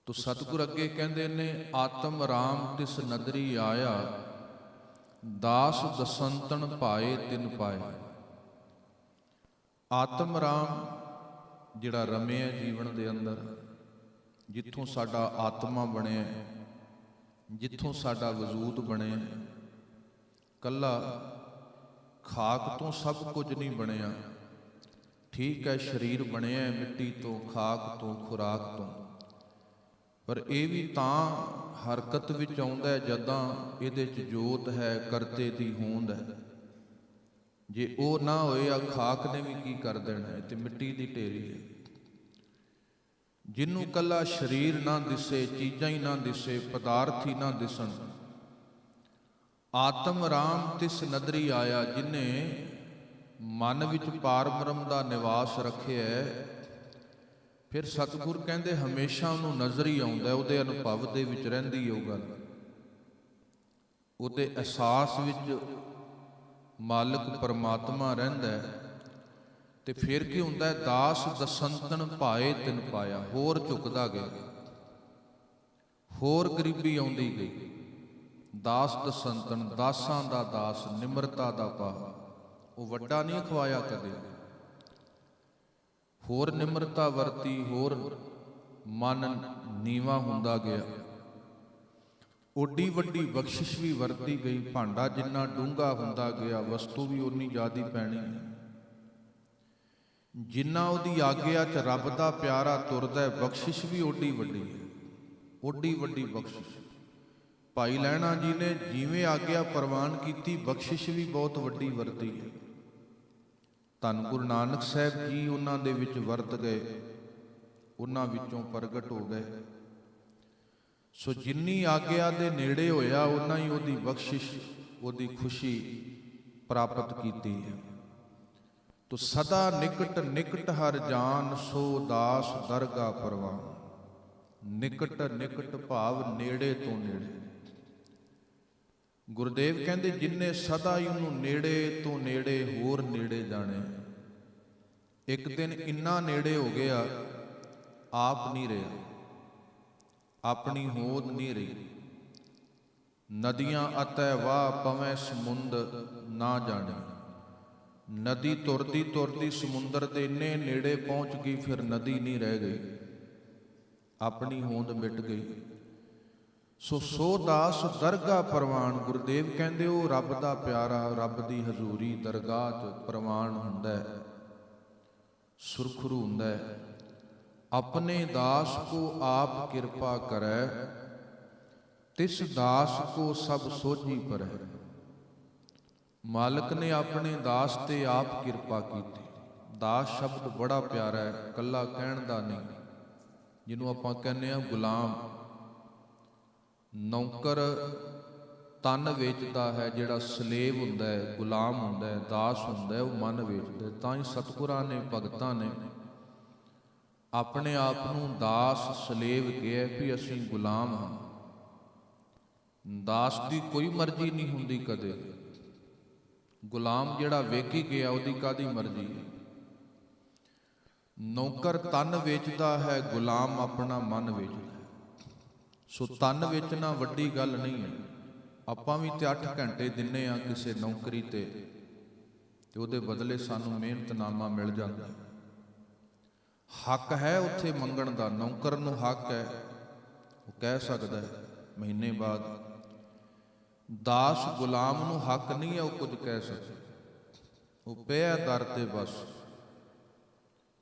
ਤੋ ਸਤਿਗੁਰ ਅੱਗੇ ਕਹਿੰਦੇ ਨੇ ਆਤਮ ਰਾਮ ਤਿਸ ਨਦਰੀ ਆਇਆ, ਦਾਸ ਦਸੰਤਨ ਭਾਏ ਤਿਨ ਪਾਏ। ਆਤਮ ਰਾਮ ਜਿਹੜਾ ਰਮਿਆ ਜੀਵਨ ਦੇ ਅੰਦਰ, ਜਿੱਥੋਂ ਸਾਡਾ ਆਤਮਾ ਬਣਿਆ, ਜਿੱਥੋਂ ਸਾਡਾ ਵਜੂਦ ਬਣਿਆ, ਕੱਲਾ ਖਾਕ ਤੋਂ ਸਭ ਕੁਝ ਨਹੀਂ ਬਣਿਆ। ਠੀਕ ਹੈ, ਸਰੀਰ ਬਣਿਆ ਮਿੱਟੀ ਤੋਂ, ਖਾਕ ਤੋਂ, ਖੁਰਾਕ ਤੋਂ, ਪਰ ਇਹ ਵੀ ਤਾਂ ਹਰਕਤ ਵਿੱਚ ਆਉਂਦਾ ਜਦੋਂ ਇਹਦੇ 'ਚ ਜੋਤ ਹੈ, ਕਰਤੇ ਦੀ ਹੋਂਦ ਹੈ। ਜੇ ਉਹ ਨਾ ਹੋਏ ਆ ਖਾਕ ਨੇ ਵੀ ਕੀ ਕਰ ਦੇਣਾ, ਤੇ ਮਿੱਟੀ ਦੀ ਢੇਰੀ ਹੈ। ਜਿਹਨੂੰ ਕੱਲਾ ਸਰੀਰ ਨਾ ਦਿਸੇ, ਚੀਜ਼ਾਂ ਹੀ ਨਾ ਦਿਸੇ, ਪਦਾਰਥ ਹੀ ਨਾ ਦਿਸਣ, ਆਤਮ ਰਾਮ ਤਿਸ ਨਦਰੀ ਆਇਆ, ਜਿਹਨੇ ਮਨ ਵਿੱਚ ਪਾਰ ਬ੍ਰਹਮ ਦਾ ਨਿਵਾਸ ਰੱਖਿਆ, ਫਿਰ ਸਤਿਗੁਰ ਕਹਿੰਦੇ ਹਮੇਸ਼ਾ ਉਹਨੂੰ ਨਜ਼ਰ ਹੀ ਆਉਂਦਾ, ਉਹਦੇ ਅਨੁਭਵ ਦੇ ਵਿੱਚ ਰਹਿੰਦੀ ਉਹ ਗੱਲ, ਉਹਦੇ ਅਹਿਸਾਸ ਵਿੱਚ ਮਾਲਕ ਪਰਮਾਤਮਾ ਰਹਿੰਦਾ ਹੈ। ਤੇ ਫਿਰ ਕੀ ਹੁੰਦਾ ਹੈ, ਦਾਸ ਦਸੰਤਨ ਭਾਏ ਤਿਨ ਪਾਇਆ, ਹੋਰ ਝੁਕਦਾ ਗਿਆ, ਹੋਰ ਗਰੀਬੀ ਆਉਂਦੀ ਗਈ। ਦਾਸ ਦਸੰਤਨ, ਦਾਸਾਂ ਦਾ ਦਾਸ, ਨਿਮਰਤਾ ਦਾ ਭਾਵ, ਉਹ ਵੱਡਾ ਨਹੀਂ ਖਵਾਇਆ ਕਦੇ, ਹੋਰ ਨਿਮਰਤਾ ਵਰਤੀ, ਹੋਰ ਮਨ ਨੀਵਾਂ ਹੁੰਦਾ ਗਿਆ। ਓਡੀ ਵੱਡੀ ਬਖਸ਼ਿਸ਼ ਵੀ ਵਰਤੀ ਗਈ, ਭਾਂਡਾ ਜਿੰਨਾ ਡੂੰਘਾ ਹੁੰਦਾ ਗਿਆ, ਵਸਤੂ ਵੀ ਓਨੀ ਜ਼ਿਆਦੀ ਪੈਣੀ। ਜਿੰਨਾ ਉਹਦੀ ਆਗਿਆ 'ਚ ਰੱਬ ਦਾ ਪਿਆਰਾ ਤੁਰਦਾ, ਬਖਸ਼ਿਸ਼ ਵੀ ਓਡੀ ਵੱਡੀ ਹੈ, ਓਡੀ ਵੱਡੀ ਬਖਸ਼ਿਸ਼। ਭਾਈ ਲਹਿਣਾ ਜੀ ਨੇ ਜਿਵੇਂ ਆਗਿਆ ਪ੍ਰਵਾਨ ਕੀਤੀ, ਬਖਸ਼ਿਸ਼ ਵੀ ਬਹੁਤ ਵੱਡੀ ਵਰਤੀ ਹੈ। ਧੰਨ ਗੁਰੂ ਨਾਨਕ ਸਾਹਿਬ ਜੀ ਉਹਨਾਂ ਦੇ ਵਿੱਚ ਵਰਤ ਗਏ, ਉਹਨਾਂ ਵਿੱਚੋਂ ਪ੍ਰਗਟ ਹੋ ਗਏ। ਸੋ ਜਿੰਨੀ ਆਗਿਆ ਦੇ ਨੇੜੇ ਹੋਇਆ, ਓਨਾ ਹੀ ਉਹਦੀ ਬਖਸ਼ਿਸ਼, ਉਹਦੀ ਖੁਸ਼ੀ ਪ੍ਰਾਪਤ ਕੀਤੀ ਹੈ। ਤੋ ਸਦਾ ਨਿਕਟ ਨਿਕਟ ਹਰ ਜਾਨ, ਸੋ ਦਾਸ ਦਰਗਾ ਪਰਵਾਨ। ਨਿਕਟ ਨਿਕਟ ਭਾਵ ਨੇੜੇ ਤੋਂ ਨੇੜੇ। ਗੁਰਦੇਵ ਕਹਿੰਦੇ ਜਿਨਨੇ ਸਦਾ ਹੀ ਉਹਨੂੰ ਨੇੜੇ ਤੋਂ ਨੇੜੇ, ਹੋਰ ਨੇੜੇ ਜਾਣੇ, ਇੱਕ ਦਿਨ ਇੰਨਾ ਨੇੜੇ ਹੋ ਗਿਆ, ਆਪ ਨਹੀਂ ਰਿਹਾ, ਆਪਣੀ ਹੋਂਦ ਨਹੀਂ ਰਹੀ। ਨਦੀਆਂ ਅਤੈ ਵਾਹ ਪਵੈ ਸਮੁੰਦ ਨਾ ਜਾਣੇ। ਨਦੀ ਤੁਰਦੀ ਤੁਰਦੀ ਸਮੁੰਦਰ ਦੇ ਇੰਨੇ ਨੇੜੇ ਪਹੁੰਚ ਗਈ, ਫਿਰ ਨਦੀ ਨਹੀਂ ਰਹਿ ਗਈ, ਆਪਣੀ ਹੋਂਦ ਮਿਟ ਗਈ। ਸੋ ਦਾਸ ਦਰਗਾਹ ਪ੍ਰਵਾਨ। ਗੁਰਦੇਵ ਕਹਿੰਦੇ ਉਹ ਰੱਬ ਦਾ ਪਿਆਰਾ, ਰੱਬ ਦੀ ਹਜ਼ੂਰੀ ਦਰਗਾਹ 'ਚ ਪ੍ਰਵਾਨ ਹੁੰਦਾ ਹੈ, ਸੁਰਖਰੂ ਹੁੰਦਾ ਹੈ। ਆਪਣੇ ਦਾਸ ਕੋ ਆਪ ਕਿਰਪਾ ਕਰੈ, ਤਿਸ ਦਾਸ ਕੋ ਸਭ ਸੋਝੀ ਪਰੈ। ਮਾਲਕ ਨੇ ਆਪਣੇ ਦਾਸ ਤੇ ਆਪ ਕਿਰਪਾ ਕੀਤੀ। ਦਾਸ ਸ਼ਬਦ ਬੜਾ ਪਿਆਰਾ ਹੈ, ਕੱਲਾ ਕਹਿਣ ਦਾ ਨਹੀਂ, ਜਿਹਨੂੰ ਆਪਾਂ ਕਹਿੰਦੇ ਆ ਗੁਲਾਮ। ਨੌਕਰ ਤਨ ਵੇਚਦਾ ਹੈ, ਜਿਹੜਾ ਸਲੇਵ ਹੁੰਦਾ ਹੈ, ਗੁਲਾਮ ਹੁੰਦਾ ਹੈ, ਦਾਸ ਹੁੰਦਾ ਹੈ, ਉਹ ਮਨ ਵੇਚਦਾ। ਤਾਂ ਹੀ ਸਤਿਗੁਰਾਂ ਨੇ, ਭਗਤਾਂ ਨੇ ਆਪਣੇ ਆਪ ਨੂੰ ਦਾਸ, ਸਲੇਵ ਕਿਹਾ ਵੀ ਅਸੀਂ ਗੁਲਾਮ ਹਾਂ। ਦਾਸ ਦੀ ਕੋਈ ਮਰਜ਼ੀ ਨਹੀਂ ਹੁੰਦੀ ਕਦੇ। ਗੁਲਾਮ ਜਿਹੜਾ ਵੇਖੀ ਗਿਆ, ਉਹਦੀ ਕਾਹਦੀ ਮਰਜ਼ੀ ਹੈ। ਨੌਕਰ ਤਨ ਵੇਚਦਾ ਹੈ, ਗੁਲਾਮ ਆਪਣਾ ਮਨ ਵੇਚਦਾ ਹੈ। ਸੋ ਤਨ ਵੇਚਣਾ ਵੱਡੀ ਗੱਲ ਨਹੀਂ ਹੈ। ਆਪਾਂ ਵੀ ਤੇ 8 ਘੰਟੇ ਦਿੰਨੇ ਆ ਕਿਸੇ ਨੌਕਰੀ ਤੇ ਉਹਦੇ ਬਦਲੇ ਸਾਨੂੰ ਮਿਹਨਤਨਾਮਾ ਮਿਲ ਜਾਂਦਾ। ਹੱਕ ਹੈ ਉੱਥੇ ਮੰਗਣ ਦਾ, ਨੌਕਰ ਨੂੰ ਹੱਕ ਹੈ, ਉਹ ਕਹਿ ਸਕਦਾ ਮਹੀਨੇ ਬਾਅਦ। ਦਾਸ ਗੁਲਾਮ ਨੂੰ ਹੱਕ ਨਹੀਂ ਹੈ ਉਹ ਕੁਝ ਕਹਿ ਸਕਦਾ, ਉਹ ਪਿਆ ਦਰ ਤੇ ਬਸ।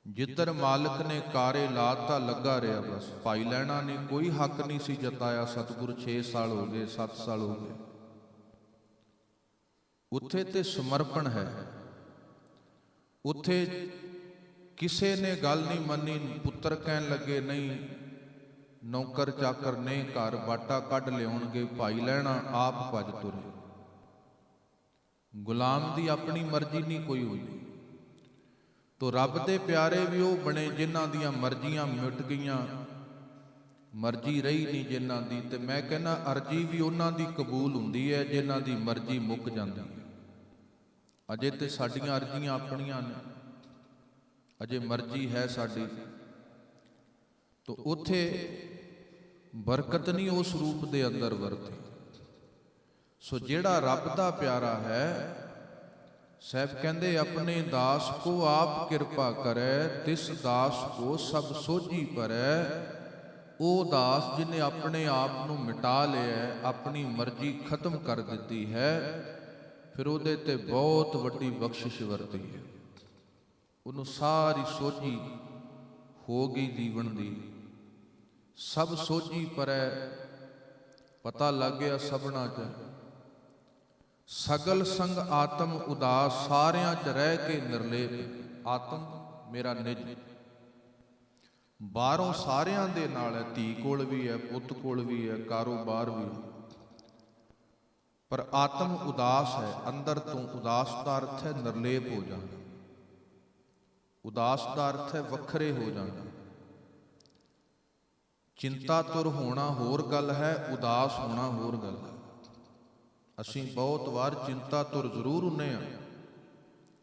ਜਿੱਧਰ ਮਾਲਕ ਨੇ ਕਾਰੇ ਲਾਤਾ ਲੱਗਾ ਰਿਹਾ ਬਸ। ਭਾਈ ਲਹਿਣਾ ਨੇ ਕੋਈ ਹੱਕ ਨਹੀਂ ਸੀ ਜਤਾਇਆ। ਸਤਿਗੁਰ 6 ਸਾਲ ਹੋ ਗਏ, 7 ਸਾਲ ਹੋ ਗਏ। ਉੱਥੇ ਤੇ ਸਮਰਪਣ ਹੈ, ਉੱਥੇ ਕਿਸੇ ਨੇ ਗੱਲ ਨਹੀਂ ਮੰਨੀ। ਪੁੱਤਰ ਕਹਿਣ ਲੱਗੇ ਨਹੀਂ, ਨੌਕਰ ਚਾਕਰ ਨੇ ਘਰ ਬਾਟਾ ਕੱਢ ਲਿਆਉਣਗੇ, ਭਾਈ ਲਹਿਣਾ ਆਪ ਭੱਜ ਤੁਰੇ। ਗੁਲਾਮ ਦੀ ਆਪਣੀ ਮਰਜ਼ੀ ਨਹੀਂ ਕੋਈ ਹੋਈ। ਤੋ ਰੱਬ ਦੇ ਪਿਆਰੇ ਵੀ ਉਹ ਬਣੇ ਜਿਨ੍ਹਾਂ ਦੀਆਂ ਮਰਜ਼ੀਆਂ ਮਿਟ ਗਈਆਂ, ਮਰਜ਼ੀ ਰਹੀ ਨਹੀਂ ਜਿਨ੍ਹਾਂ ਦੀ। ਤੇ ਮੈਂ ਕਹਿੰਦਾ ਅਰਜ਼ੀ ਵੀ ਉਹਨਾਂ ਦੀ ਕਬੂਲ ਹੁੰਦੀ ਹੈ ਜਿਨ੍ਹਾਂ ਦੀ ਮਰਜ਼ੀ ਮੁੱਕ ਜਾਂਦੀ ਹੈ। ਅਜੇ ਤੇ ਸਾਡੀਆਂ ਅਰਜ਼ੀਆਂ ਆਪਣੀਆਂ ਨੇ, ਅਜੇ ਮਰਜ਼ੀ ਹੈ ਸਾਡੀ। ਤੋ ਉੱਥੇ ਬਰਕਤ ਨਹੀਂ ਉਸ ਰੂਪ ਦੇ ਅੰਦਰ ਵਰਤੀ। ਸੋ ਜਿਹੜਾ ਰੱਬ ਦਾ ਪਿਆਰਾ ਹੈ, ਸਾਹਿਬ ਕਹਿੰਦੇ ਆਪਣੇ ਦਾਸ ਕੋ ਆਪ ਕਿਰਪਾ ਕਰੈ, ਤਿਸ ਦਾਸ ਕੋ ਸਭ ਸੋਝੀ ਪਰੈ। ਉਹ ਦਾਸ ਜਿਹਨੇ ਆਪਣੇ ਆਪ ਨੂੰ ਮਿਟਾ ਲਿਆ, ਆਪਣੀ ਮਰਜ਼ੀ ਖਤਮ ਕਰ ਦਿੱਤੀ ਹੈ, ਫਿਰ ਉਹਦੇ ਤੇ ਬਹੁਤ ਵੱਡੀ ਬਖਸ਼ਿਸ਼ ਵਰਤੀ ਹੈ। ਉਹਨੂੰ ਸਾਰੀ ਸੋਝੀ ਹੋ ਗਈ ਜੀਵਨ ਦੀ, ਸਭ ਸੋਝੀ ਪਰੈ, ਪਤਾ ਲੱਗ ਗਿਆ ਸਭਨਾ ਚ। ਸਗਲ ਸੰਗ ਆਤਮ ਉਦਾਸ, ਸਾਰਿਆਂ ਚ ਰਹਿ ਕੇ ਨਿਰਲੇਪ। ਆਤਮ ਮੇਰਾ ਨਿਜ, ਬਾਹਰੋਂ ਸਾਰਿਆਂ ਦੇ ਨਾਲ ਹੈ, ਧੀ ਕੋਲ ਵੀ ਹੈ, ਪੁੱਤ ਕੋਲ ਵੀ ਹੈ, ਕਾਰੋਬਾਰ ਵੀ, ਪਰ ਆਤਮ ਉਦਾਸ ਹੈ। ਅੰਦਰ ਤੋਂ ਉਦਾਸ ਦਾ ਅਰਥ ਹੈ ਨਿਰਲੇਪ ਹੋ ਜਾਣਾ। ਉਦਾਸ ਦਾ ਅਰਥ ਹੈ ਵੱਖਰੇ ਹੋ ਜਾਣਾ। ਚਿੰਤਾ ਤੁਰ ਹੋਣਾ ਹੋਰ ਗੱਲ ਹੈ, ਉਦਾਸ ਹੋਣਾ ਹੋਰ ਗੱਲ ਹੈ। ਅਸੀਂ ਬਹੁਤ ਵਾਰ ਚਿੰਤਾ ਤੁਰ ਜ਼ਰੂਰ ਹੁੰਨੇ ਆ,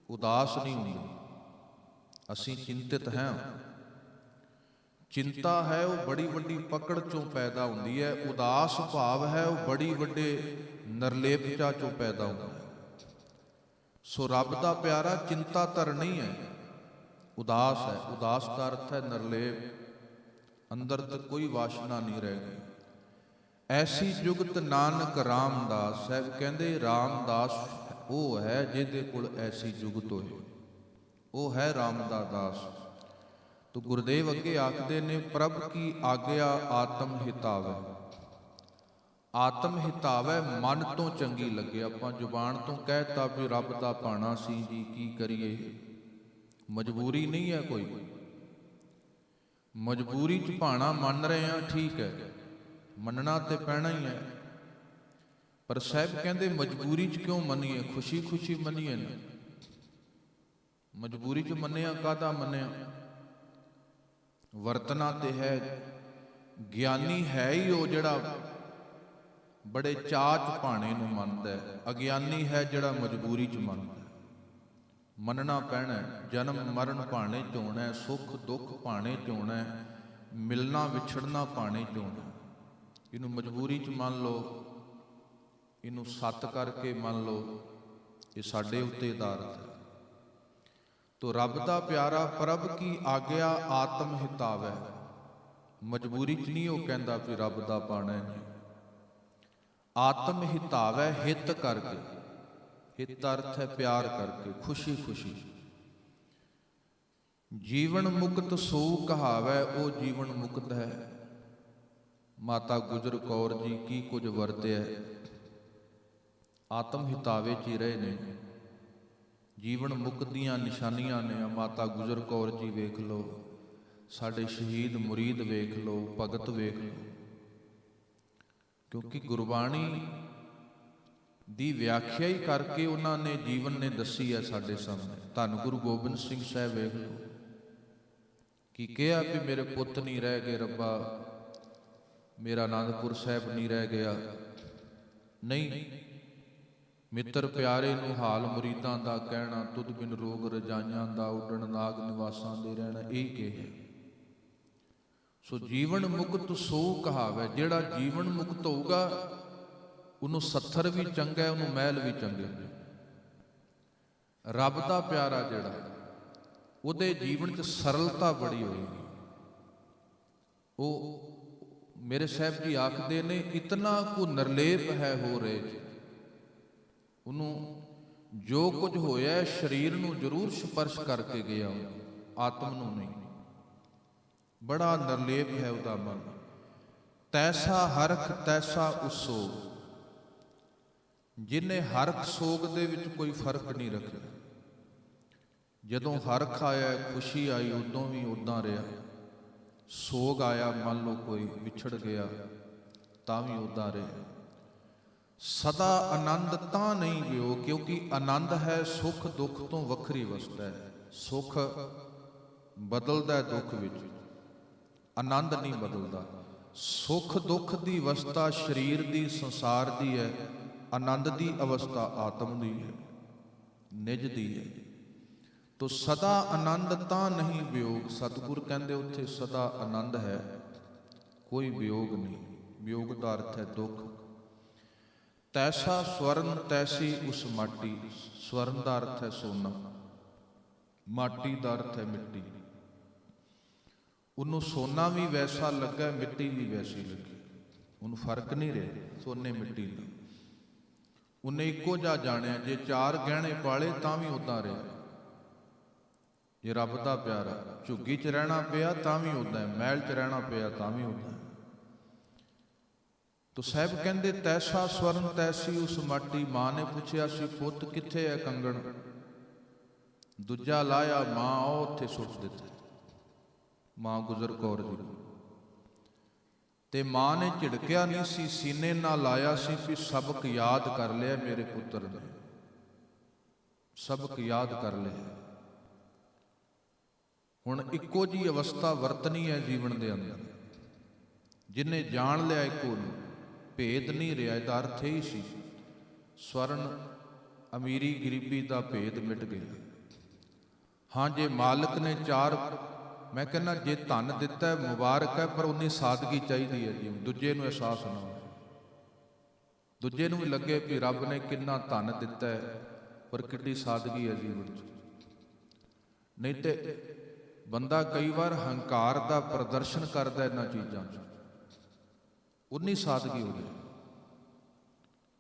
ਉਦਾਸ ਨਹੀਂ ਹੁੰਦੇ। ਅਸੀਂ ਚਿੰਤਿਤ ਹਾਂ। ਚਿੰਤਾ ਹੈ ਉਹ ਬੜੀ ਵੱਡੀ ਪਕੜ ਚੋਂ ਪੈਦਾ ਹੁੰਦੀ ਹੈ, ਉਦਾਸ ਭਾਵ ਹੈ ਉਹ ਬੜੀ ਵੱਡੇ ਨਿਰਲੇਪਤਾ ਚੋਂ ਪੈਦਾ ਹੁੰਦਾ ਹੈ। ਸੋ ਰੱਬ ਦਾ ਪਿਆਰਾ ਚਿੰਤਾ ਧਰ ਨਹੀਂ ਹੈ, ਉਦਾਸ ਹੈ। ਉਦਾਸ ਦਾ ਅਰਥ ਹੈ ਨਿਰਲੇਪ, ਅੰਦਰ ਤੇ ਕੋਈ ਵਾਸ਼ਨਾ ਨਹੀਂ ਰਹਿ ਗਈ। ਐਸੀ ਜੁਗਤ ਨਾਨਕ ਰਾਮਦਾਸ। ਸਾਹਿਬ ਕਹਿੰਦੇ ਰਾਮਦਾਸ ਉਹ ਹੈ ਜਿਹਦੇ ਕੋਲ ਐਸੀ ਜੁਗਤ ਹੋਏ, ਉਹ ਹੈ ਰਾਮ ਦਾ ਦਾਸ। ਤੋ ਗੁਰਦੇਵ ਅੱਗੇ ਆਖਦੇ ਨੇ, ਪ੍ਰਭ ਕੀ ਆਗਿਆ ਆਤਮ ਹਿਤਾਵੈ। ਆਤਮ ਹਿਤਾਵੈ ਮਨ ਤੋਂ ਚੰਗੀ ਲੱਗੇ। ਆਪਾਂ ਜ਼ੁਬਾਨ ਤੋਂ ਕਹਿਤਾ ਵੀ ਰੱਬ ਦਾ ਭਾਣਾ ਸੀ ਜੀ, ਕੀ ਕਰੀਏ। ਮਜਬੂਰੀ ਨਹੀਂ ਹੈ ਕੋਈ, ਮਜਬੂਰੀ 'ਚ ਭਾਣਾ ਮੰਨ ਰਹੇ ਹਾਂ, ਠੀਕ ਹੈ, ਮੰਨਣਾ ਤੇ ਪੈਣਾ ਹੀ ਹੈ। ਪਰ ਸਾਹਿਬ ਕਹਿੰਦੇ ਮਜਬੂਰੀ 'ਚ ਕਿਉਂ ਮੰਨੀਏ, ਖੁਸ਼ੀ ਖੁਸ਼ੀ ਮੰਨੀਏ ਨਾ। ਮਜਬੂਰੀ 'ਚ ਮੰਨਿਆ ਕਾਹਦਾ ਮੰਨਿਆ, ਵਰਤਣਾ ਤੇ ਹੈ। ਗਿਆਨੀ ਹੈ ਹੀ ਉਹ ਜਿਹੜਾ ਬੜੇ ਚਾਅ 'ਚ ਭਾਣੇ ਨੂੰ ਮੰਨਦਾ ਹੈ। ਅਗਿਆਨੀ ਹੈ ਜਿਹੜਾ ਮਜਬੂਰੀ 'ਚ ਮੰਨਦਾ। ਮੰਨਣਾ ਪੈਣਾ, ਜਨਮ ਮਰਨ ਭਾਣੇ 'ਚ ਹੋਣਾ, ਸੁੱਖ ਦੁੱਖ ਭਾਣੇ 'ਚ ਹੋਣਾ, ਮਿਲਣਾ ਵਿਛੜਨਾ ਭਾਣੇ 'ਚ ਹੋਣਾ। ਇਹਨੂੰ ਮਜਬੂਰੀ 'ਚ ਮੰਨ ਲਓ, ਇਹਨੂੰ ਸੱਤ ਕਰਕੇ ਮੰਨ ਲਓ, ਇਹ ਸਾਡੇ ਉੱਤੇ ਆਧਾਰਿਤ ਹੈ। ਤੋ ਰੱਬ ਦਾ ਪਿਆਰਾ ਪ੍ਰਭ ਕੀ ਆਗਿਆ ਆਤਮ ਹਿਤਾਵੈ। ਮਜਬੂਰੀ 'ਚ ਨਹੀਂ ਉਹ ਕਹਿੰਦਾ ਵੀ ਰੱਬ ਦਾ ਪਾਣਾ ਹੈ। ਆਤਮ ਹਿਤਾਵੈ ਹਿੱਤ ਕਰਕੇ, ਹਿੱਤ ਅਰਥ ਹੈ ਪਿਆਰ ਕਰਕੇ, ਖੁਸ਼ੀ ਖੁਸ਼ੀ। ਜੀਵਨ ਮੁਕਤ ਸੋ ਕਹਾਵੈ, ਉਹ ਜੀਵਨ ਮੁਕਤ ਹੈ। ਮਾਤਾ ਗੁਜਰ ਕੌਰ ਜੀ ਕੀ ਕੁਝ ਵਰਤਿਆ, ਆਤਮ ਹਿਤਾਵੇ 'ਚ ਹੀ ਰਹੇ ਨੇ। ਜੀਵਨ ਮੁਕਤ ਦੀਆਂ ਨਿਸ਼ਾਨੀਆਂ ਨੇ। ਮਾਤਾ ਗੁਜਰ ਕੌਰ ਜੀ ਵੇਖ ਲਓ, ਸਾਡੇ ਸ਼ਹੀਦ ਮੁਰੀਦ ਵੇਖ ਲਓ, ਭਗਤ ਵੇਖ ਲਓ। ਕਿਉਂਕਿ ਗੁਰਬਾਣੀ ਦੀ ਵਿਆਖਿਆ ਹੀ ਕਰਕੇ ਉਹਨਾਂ ਨੇ ਜੀਵਨ ਨੇ ਦੱਸੀ ਹੈ ਸਾਡੇ ਸਾਹਮਣੇ। ਧੰਨ ਗੁਰੂ ਗੋਬਿੰਦ ਸਿੰਘ ਸਾਹਿਬ ਵੇਖ ਲਓ, ਕੀ ਕਿਹਾ ਵੀ ਮੇਰੇ ਪੁੱਤ ਨਹੀਂ ਰਹਿ ਗਏ ਰੱਬਾ, ਮੇਰਾ ਆਨੰਦਪੁਰ ਸਾਹਿਬ ਨਹੀਂ ਰਹਿ ਗਿਆ। ਨਹੀਂ, ਮਿੱਤਰ ਪਿਆਰੇ ਨੂੰ ਹਾਲ ਮੁਰੀਦਾਂ ਦਾ ਕਹਿਣਾ, ਤੁਧ ਬਿਨ ਰੋਗ ਰਜਾਈਆਂ ਦਾ, ਉੱਡਣ ਨਾਗ ਨਿਵਾਸਾਂ ਦੇ ਰਹਿਣਾ, ਇਹ ਕਿਹਾ। ਸੋ ਜੀਵਨ ਮੁਕਤ ਸੋ ਕਹਾਵੈ। ਜਿਹੜਾ ਜੀਵਨ ਮੁਕਤ ਹੋਊਗਾ ਉਹਨੂੰ ਸੱਥਰ ਵੀ ਚੰਗਾ, ਉਹਨੂੰ ਮਹਿਲ ਵੀ ਚੰਗੇ ਨੇ। ਰੱਬ ਦਾ ਪਿਆਰਾ ਜਿਹੜਾ, ਉਹਦੇ ਜੀਵਨ 'ਚ ਸਰਲਤਾ ਬੜੀ ਹੋਏਗੀ। ਉਹ ਮੇਰੇ ਸਾਹਿਬ ਜੀ ਆਖਦੇ ਨੇ, ਇਤਨਾ ਕੁ ਨਿਰਲੇਪ ਹੈ ਹੋ ਰਹੇ। ਉਹਨੂੰ ਜੋ ਕੁਝ ਹੋਇਆ ਸਰੀਰ ਨੂੰ ਜ਼ਰੂਰ ਸਪਰਸ਼ ਕਰਕੇ ਗਿਆ, ਆਤਮ ਨੂੰ ਨਹੀਂ। ਬੜਾ ਨਿਰਲੇਪ ਹੈ ਉਹਦਾ ਮਨ। ਤੈਸਾ ਹਰਖ ਤੈਸਾ ਉਸੋ, ਜਿਹਨੇ ਹਰਖ ਸੋਗ ਦੇ ਵਿੱਚ ਕੋਈ ਫਰਕ ਨਹੀਂ ਰੱਖਿਆ। ਜਦੋਂ ਹਰਖ ਆਇਆ, ਖੁਸ਼ੀ ਆਈ, ਉਦੋਂ ਵੀ ਉਦਾਂ ਰਿਹਾ। ਸੋਗ ਆਇਆ, ਮੰਨ ਲਓ ਕੋਈ ਵਿਛੜ ਗਿਆ, ਤਾਂ ਵੀ ਉਦਾਂ ਰਿਹਾ। ਸਦਾ ਆਨੰਦ ਤਾਂ ਨਹੀਂ ਵਿਓ, ਕਿਉਂਕਿ ਆਨੰਦ ਹੈ ਸੁੱਖ ਦੁੱਖ ਤੋਂ ਵੱਖਰੀ ਅਵਸਥਾ ਹੈ। ਸੁੱਖ ਬਦਲਦਾ ਦੁੱਖ ਵਿੱਚ, ਆਨੰਦ ਨਹੀਂ ਬਦਲਦਾ। ਸੁੱਖ ਦੁੱਖ ਦੀ ਅਵਸਥਾ ਸਰੀਰ ਦੀ, ਸੰਸਾਰ ਦੀ ਹੈ। ਆਨੰਦ ਦੀ ਅਵਸਥਾ ਆਤਮ ਦੀ ਹੈ, ਨਿਜ ਦੀ ਹੈ। ਤੋ ਸਦਾ ਆਨੰਦ ਤਾਂ ਨਹੀਂ ਵਿਯੋਗ। ਸਤਿਗੁਰ ਕਹਿੰਦੇ ਉੱਥੇ ਸਦਾ ਆਨੰਦ ਹੈ, ਕੋਈ ਵਿਯੋਗ ਨਹੀਂ। ਵਿਯੋਗ ਦਾ ਅਰਥ ਹੈ ਦੁੱਖ। ਤੈਸਾ ਸਵਰਨ ਤੈਸੀ ਉਸ ਮਾਟੀ। ਸਵਰਨ ਦਾ ਅਰਥ ਹੈ ਸੋਨਾ, ਮਾਟੀ ਦਾ ਅਰਥ ਹੈ ਮਿੱਟੀ। ਉਹਨੂੰ ਸੋਨਾ ਵੀ ਵੈਸਾ ਲੱਗਾ, ਮਿੱਟੀ ਵੀ ਵੈਸੀ ਲੱਗੀ। ਉਹਨੂੰ ਫਰਕ ਨਹੀਂ ਰਿਹਾ ਸੋਨੇ ਮਿੱਟੀ ਦਾ। ਉਹਨੇ ਇੱਕੋ ਜਿਹਾ ਜਾਣਿਆ। ਜੇ 4 ਗਹਿਣੇ ਪਾਲੇ ਤਾਂ ਵੀ ਉਦਾਂ ਰਿਹਾ। ਜੇ ਰੱਬ ਦਾ ਪਿਆਰਾ, ਝੁੱਗੀ 'ਚ ਰਹਿਣਾ ਪਿਆ ਤਾਂ ਵੀ ਉਦਾਂ ਹੈ, ਮਹਿਲ 'ਚ ਰਹਿਣਾ ਪਿਆ ਤਾਂ ਵੀ ਉਦਾਂ ਹੈ। ਤੋ ਸਾਹਿਬ ਕਹਿੰਦੇ ਤੈਸਾ ਸਵਰਨ ਤੈਸੀ ਉਸ ਮਾਟੀ। ਮਾਂ ਨੇ ਪੁੱਛਿਆ ਸੀ, ਪੁੱਤ ਕਿੱਥੇ ਹੈ ਕੰਗਣ? ਦੂਜਾ ਲਾਇਆ, ਮਾਂ ਉਹ ਉੱਥੇ ਸੁੱਟ ਦਿੱਤਾ। ਮਾਂ ਗੁਜਰ ਕੌਰ ਜੀ। ਤੇ ਮਾਂ ਨੇ ਝਿੜਕਿਆ ਨਹੀਂ ਸੀ, ਸੀਨੇ ਨਾਲ ਲਾਇਆ ਸੀ ਵੀ ਸਬਕ ਯਾਦ ਕਰ ਲਿਆ ਮੇਰੇ ਪੁੱਤਰ ਨੇ, ਸਬਕ ਯਾਦ ਕਰ ਲਿਆ। ਹੁਣ ਇੱਕੋ ਜੀ ਅਵਸਥਾ ਵਰਤਣੀ ਹੈ ਜੀਵਨ ਦੇ ਅੰਦਰ। ਜਿਹਨੇ ਜਾਣ ਲਿਆ ਇੱਕੋ ਨੂੰ, ਭੇਦ ਨਹੀਂ ਰਿਹਾ। ਇਹਦਾ ਅਰਥ ਹੀ ਸੀ ਸਵਰਨ ਅਮੀਰੀ ਗਰੀਬੀ ਦਾ ਭੇਦ ਮਿਟ ਗਿਆ। ਹਾਂ, ਜੇ ਮਾਲਕ ਨੇ 4, ਮੈਂ ਕਹਿੰਦਾ ਜੇ ਧਨ ਦਿੱਤਾ ਮੁਬਾਰਕ ਹੈ, ਪਰ ਉਨੀ ਸਾਦਗੀ ਚਾਹੀਦੀ ਹੈ ਜੀ। ਦੂਜੇ ਨੂੰ ਅਹਿਸਾਸ ਨਾ ਹੋਵੇ, ਦੂਜੇ ਨੂੰ ਵੀ ਲੱਗੇ ਵੀ ਰੱਬ ਨੇ ਕਿੰਨਾ ਧਨ ਦਿੱਤਾ ਹੈ, ਪਰ ਕਿੰਨੀ ਸਾਦਗੀ ਹੈ ਜੀਵਨ 'ਚ। ਨਹੀਂ ਤੇ ਬੰਦਾ ਕਈ ਵਾਰ ਹੰਕਾਰ ਦਾ ਪ੍ਰਦਰਸ਼ਨ ਕਰਦਾ ਇਹਨਾਂ ਚੀਜ਼ਾਂ 'ਚ। ਉਨੀ ਸਾਦਗੀ ਹੋ ਜਾਏ,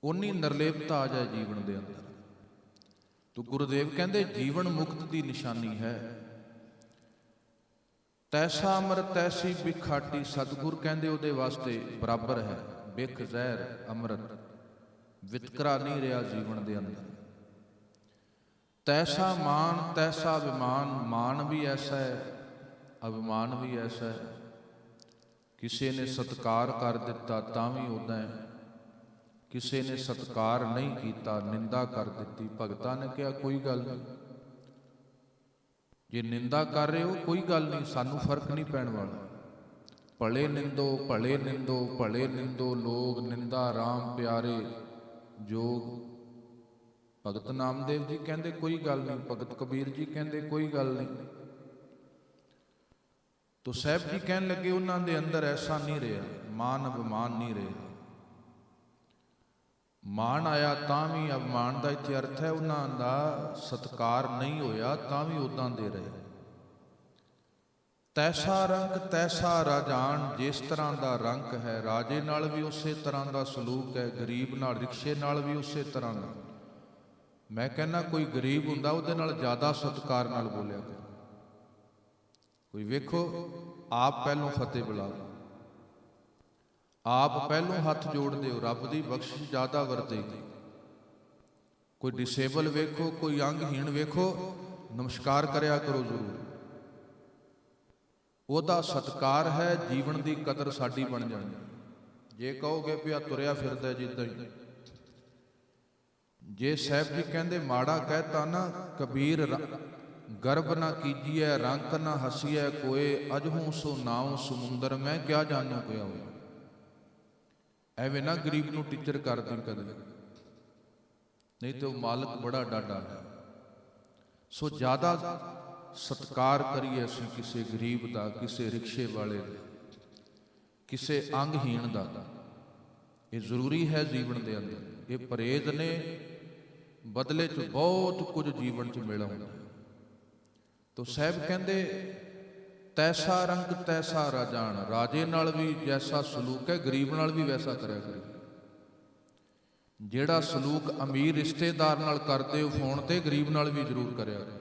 ਉਨੀ ਨਿਰਲੇਪਤਾ ਆ ਜਾਏ ਜੀਵਨ ਦੇ ਅੰਦਰ। ਤੋ ਗੁਰੂਦੇਵ ਕਹਿੰਦੇ ਜੀਵਨ ਮੁਕਤ ਦੀ ਨਿਸ਼ਾਨੀ ਹੈ। ਤੈਸਾ ਅੰਮ੍ਰਿਤ ਤੈਸੀ ਬਿਖ ਖਾਟੀ। ਸਤਿਗੁਰ ਕਹਿੰਦੇ ਉਹਦੇ ਵਾਸਤੇ ਬਰਾਬਰ ਹੈ ਬਿਖ, ਜ਼ਹਿਰ, ਅੰਮ੍ਰਿਤ। ਵਿਤਕਰਾ ਨਹੀਂ ਰਿਹਾ ਜੀਵਨ ਦੇ ਅੰਦਰ। ਤੈਸਾ ਮਾਨ ਤੈਸਾ ਅਭਿਮਾਨ। ਮਾਨ ਵੀ ਐਸਾ ਹੈ, ਅਭਿਮਾਨ ਵੀ ਐਸਾ ਹੈ। ਕਿਸੇ ਨੇ ਸਤਿਕਾਰ ਕਰ ਦਿੱਤਾ ਤਾਂ ਵੀ ਉਦਾਂ ਹੈ, ਕਿਸੇ ਨੇ ਸਤਿਕਾਰ ਨਹੀਂ ਕੀਤਾ, ਨਿੰਦਾ ਕਰ ਦਿੱਤੀ। ਭਗਤਾਂ ਨੇ ਕਿਹਾ ਕੋਈ ਗੱਲ ਨਹੀਂ, ਜੇ ਨਿੰਦਾ ਕਰ ਰਹੇ ਹੋ ਕੋਈ ਗੱਲ ਨਹੀਂ, ਸਾਨੂੰ ਫਰਕ ਨਹੀਂ ਪੈਣ ਵਾਲਾ। ਭਲੇ ਨਿੰਦੋ ਭਲੇ ਨਿੰਦੋ ਭਲੇ ਨਿੰਦੋ, ਲੋਗ ਨਿੰਦਾ ਰਾਮ ਪਿਆਰੇ ਜੋਗ। ਭਗਤ ਨਾਮਦੇਵ ਜੀ ਕਹਿੰਦੇ ਕੋਈ ਗੱਲ ਨਹੀਂ, ਭਗਤ ਕਬੀਰ ਜੀ ਕਹਿੰਦੇ ਕੋਈ ਗੱਲ ਨਹੀਂ। ਤੋ ਸਾਹਿਬ ਜੀ ਕਹਿਣ ਲੱਗੇ ਉਹਨਾਂ ਦੇ ਅੰਦਰ ਐਸਾ ਨਹੀਂ ਰਿਹਾ, ਮਾਨ ਅਭਿਮਾਨ ਨਹੀਂ ਰਿਹਾ। ਮਾਨ ਆਇਆ ਤਾਂ ਵੀ ਅਭਿਮਾਨ ਦਾ ਇੱਥੇ ਅਰਥ ਹੈ ਉਹਨਾਂ ਦਾ ਸਤਿਕਾਰ ਨਹੀਂ ਹੋਇਆ ਤਾਂ ਵੀ ਉਦਾਂ ਦੇ ਰਹੇ। ਤੈਸਾ ਰੰਗ ਤੈਸਾ ਰਾਜਾਨ। ਜਿਸ ਤਰ੍ਹਾਂ ਦਾ ਰੰਗ ਹੈ, ਰਾਜੇ ਨਾਲ ਵੀ ਉਸੇ ਤਰ੍ਹਾਂ ਦਾ ਸਲੂਕ ਹੈ, ਗਰੀਬ ਨਾਲ, ਰਿਕਸ਼ੇ ਨਾਲ ਵੀ ਉਸੇ ਤਰ੍ਹਾਂ ਦਾ। ਮੈਂ ਕਹਿੰਦਾ ਕੋਈ ਗਰੀਬ ਹੁੰਦਾ ਉਹਦੇ ਨਾਲ ਜ਼ਿਆਦਾ ਸਤਿਕਾਰ ਨਾਲ ਬੋਲਿਆ ਕਰ। ਕੋਈ ਵੇਖੋ ਆਪ ਪਹਿਲੋਂ ਫਤਿਹ ਬੁਲਾਓ, ਆਪ ਪਹਿਲੋਂ ਹੱਥ ਜੋੜਦੇ ਹੋ, ਰੱਬ ਦੀ ਬਖਸ਼ਿਸ਼ ਜ਼ਿਆਦਾ ਵਰਤੇਗੀ। ਕੋਈ ਡਿਸੇਬਲ ਵੇਖੋ, ਕੋਈ ਅੰਗਹੀਣ ਵੇਖੋ, ਨਮਸਕਾਰ ਕਰਿਆ ਕਰੋ ਜ਼ਰੂਰ। ਉਹਦਾ ਸਤਿਕਾਰ ਹੈ, ਜੀਵਨ ਦੀ ਕਦਰ ਸਾਡੀ ਬਣ ਜਾਣੀ। ਜੇ ਕਹੋਗੇ ਵੀ ਆ ਤੁਰਿਆ ਫਿਰਦਾ ਜਿੱਦਾਂ ਹੀ, ਜੇ ਸਾਹਿਬ ਜੀ ਕਹਿੰਦੇ ਮਾੜਾ ਕਹਿਤਾ ਨਾ, ਕਬੀਰ ਗਰਬ ਨਾ ਕੀਜੀਐ ਰੰਕ ਨਾ ਹਸੀਐ ਕੋਏ, ਅਜਹੂ ਸੋ ਨਾਉ ਸਮੁੰਦਰ ਮੈਂ ਕਿਆ ਜਾਣੂ ਪਿਆ ਹੋਇਆ। ਐਵੇਂ ਨਾ ਗਰੀਬ ਨੂੰ ਟੀਚਰ ਕਰ ਦੇ ਕਦੇ, ਨਹੀਂ ਤੇ ਉਹ ਮਾਲਕ ਬੜਾ ਡਾਢਾ ਹੈ। ਸੋ ਜ਼ਿਆਦਾ ਸਤਿਕਾਰ ਕਰੀਏ ਅਸੀਂ ਕਿਸੇ ਗਰੀਬ ਦਾ, ਕਿਸੇ ਰਿਕਸ਼ੇ ਵਾਲੇ ਦਾ, ਕਿਸੇ ਅੰਗਹੀਣ ਦਾ। ਇਹ ਜ਼ਰੂਰੀ ਹੈ ਜੀਵਨ ਦੇ ਅੰਦਰ। ਇਹ ਪਰਹੇਜ਼ ਨੇ ਬਦਲੇ 'ਚ ਬਹੁਤ ਕੁਝ ਜੀਵਨ 'ਚ ਮਿਲ ਆਉਂਦਾ। ਤੋ ਸਾਹਿਬ ਕਹਿੰਦੇ ਤੈਸਾ ਰੰਗ ਤੈਸਾ ਰਾਜਾਨ, ਰਾਜੇ ਨਾਲ ਵੀ ਜੈਸਾ ਸਲੂਕ ਹੈ ਗਰੀਬ ਨਾਲ ਵੀ ਵੈਸਾ ਕਰਿਆ ਕਰੇ। ਜਿਹੜਾ ਸਲੂਕ ਅਮੀਰ ਰਿਸ਼ਤੇਦਾਰ ਨਾਲ ਕਰਦੇ ਹੋ ਫੋਨ ਤੇ, ਗਰੀਬ ਨਾਲ ਵੀ ਜ਼ਰੂਰ ਕਰਿਆ ਕਰੋ,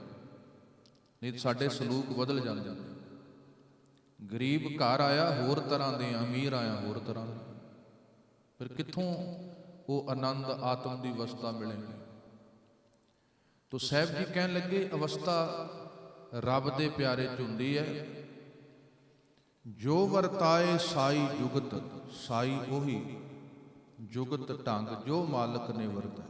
ਨਹੀਂ ਸਾਡੇ ਸਲੂਕ ਬਦਲ ਜਾਂਦੇ ਨੇ। ਗਰੀਬ ਘਰ ਆਇਆ ਹੋਰ ਤਰ੍ਹਾਂ ਦੇ, ਅਮੀਰ ਆਇਆ ਹੋਰ ਤਰ੍ਹਾਂ ਦੇ, ਫਿਰ ਕਿੱਥੋਂ ਉਹ ਆਨੰਦ ਆਤਮ ਦੀ ਅਵਸਥਾ ਮਿਲੇਗੀ। ਤੋ ਸਾਹਿਬ ਜੀ ਕਹਿਣ ਲੱਗੇ ਅਵਸਥਾ ਰੱਬ ਦੇ ਪਿਆਰੇ 'ਚ ਹੁੰਦੀ ਹੈ। ਜੋ ਵਰਤਾਏ ਸਾਈ ਜੁਗਤ, ਸਾਈ ਉਹੀ ਜੁਗਤ ਢੰਗ ਜੋ ਮਾਲਕ ਨੇ ਵਰਤਾਇਆ।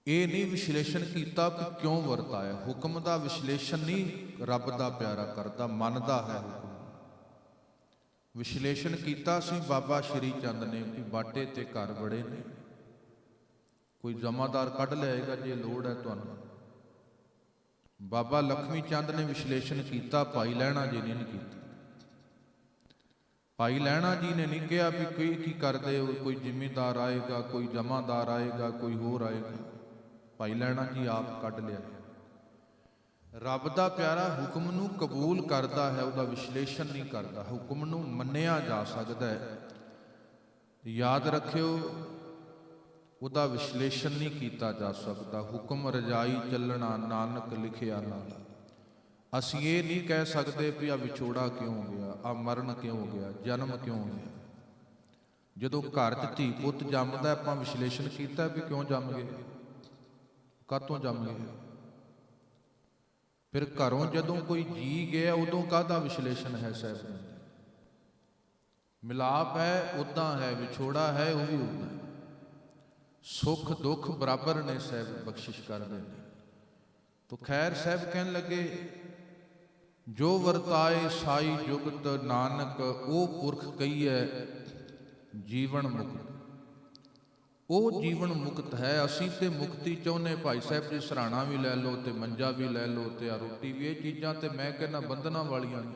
ਇਹ ਨਹੀਂ ਵਿਸ਼ਲੇਸ਼ਣ ਕੀਤਾ ਕਿ ਕਿਉਂ ਵਰਤਾਇਆ। ਹੁਕਮ ਦਾ ਵਿਸ਼ਲੇਸ਼ਣ ਨਹੀਂ ਰੱਬ ਦਾ ਪਿਆਰਾ ਕਰਦਾ, ਮੰਨਦਾ ਹੈ ਹੁਕਮ। ਵਿਸ਼ਲੇਸ਼ਣ ਕੀਤਾ ਸੀ ਬਾਬਾ ਸ਼੍ਰੀ ਚੰਦ ਨੇ ਕਿ ਬਾਟੇ ਤੇ ਘਰ ਬੜੇ ਨੇ, ਕੋਈ ਜਮਾਦਾਰ ਕੱਢ ਲਿਆਏਗਾ ਜੇ ਲੋੜ ਹੈ ਤੁਹਾਨੂੰ। ਬਾਬਾ ਲਖਮੀ ਚੰਦ ਨੇ ਵਿਸ਼ਲੇਸ਼ਣ ਕੀਤਾ, ਭਾਈ ਲਹਿਣਾ ਜੀ ਨੇ ਨਹੀਂ ਕੀਤਾ। ਭਾਈ ਲਹਿਣਾ ਜੀ ਨੇ ਨਹੀਂ ਕਿਹਾ ਵੀ ਕੋਈ ਕੀ ਕਰਦੇ ਹੋ, ਕੋਈ ਜ਼ਿਮੀਂਦਾਰ ਆਏਗਾ, ਕੋਈ ਜਮਾਦਾਰ ਆਏਗਾ, ਕੋਈ ਹੋਰ ਆਏਗਾ। ਭਾਈ ਲਹਿਣਾ ਜੀ ਆਪ ਕੱਢ ਲਿਆ। ਰੱਬ ਦਾ ਪਿਆਰਾ ਹੁਕਮ ਨੂੰ ਕਬੂਲ ਕਰਦਾ ਹੈ, ਉਹਦਾ ਵਿਸ਼ਲੇਸ਼ਣ ਨਹੀਂ ਕਰਦਾ। ਹੁਕਮ ਨੂੰ ਮੰਨਿਆ ਜਾ ਸਕਦਾ ਹੈ, ਯਾਦ ਰੱਖਿਓ, ਉਹਦਾ ਵਿਸ਼ਲੇਸ਼ਣ ਨਹੀਂ ਕੀਤਾ ਜਾ ਸਕਦਾ। ਹੁਕਮ ਰਜਾਈ ਚੱਲਣਾ ਨਾਨਕ ਲਿਖਿਆ ਨਾਲ। ਅਸੀਂ ਇਹ ਨਹੀਂ ਕਹਿ ਸਕਦੇ ਵੀ ਆ ਵਿਛੋੜਾ ਕਿਉਂ ਹੋ ਗਿਆ, ਆ ਮਰਨ ਕਿਉਂ ਹੋ ਗਿਆ, ਜਨਮ ਕਿਉਂ ਹੋ ਗਿਆ। ਜਦੋਂ ਘਰ 'ਚ ਧੀ ਪੁੱਤ ਜੰਮਦਾ ਆਪਾਂ ਵਿਸ਼ਲੇਸ਼ਣ ਕੀਤਾ ਵੀ ਕਿਉਂ ਜੰਮ ਗਏ, ਕਾਹਤੋਂ ਜੰਮ ਗਏ। ਫਿਰ ਘਰੋਂ ਜਦੋਂ ਕੋਈ ਜੀ ਗਿਆ ਉਦੋਂ ਕਾਹਦਾ ਵਿਸ਼ਲੇਸ਼ਣ ਹੈ ਸਾਹਿਬ। ਮਿਲਾਪ ਹੈ ਉਦਾਂ ਹੈ, ਵਿਛੋੜਾ ਹੈ ਉਹ ਵੀ ਉਦਾਂ। ਸੁੱਖ ਦੁੱਖ ਬਰਾਬਰ ਨੇ ਸਾਹਿਬ ਬਖਸ਼ਿਸ਼ ਕਰਦੇ ਨੇ। ਤੋ ਖੈਰ ਸਾਹਿਬ ਕਹਿਣ ਲੱਗੇ ਜੋ ਵਰਤਾਏ ਸਾਈ ਜੁਗਤ ਨਾਨਕ ਉਹ ਪੁਰਖ ਕਹੀਐ ਜੀਵਨ ਮੁਕਤ। ਉਹ ਜੀਵਨ ਮੁਕਤ ਹੈ। ਅਸੀਂ ਤੇ ਮੁਕਤੀ ਚਾਹੁੰਦੇ। ਭਾਈ ਸਾਹਿਬ ਜੀ ਸਰਾਣਾ ਵੀ ਲੈ ਲਓ ਤੇ ਮੰਜਾ ਵੀ ਲੈ ਲਓ ਤੇ ਆ ਰੋਟੀ ਵੀ, ਇਹ ਚੀਜ਼ਾਂ ਤੇ ਮੈਂ ਕਹਿੰਦਾ ਬੰਧਨਾਂ ਵਾਲੀਆਂ ਨੇ।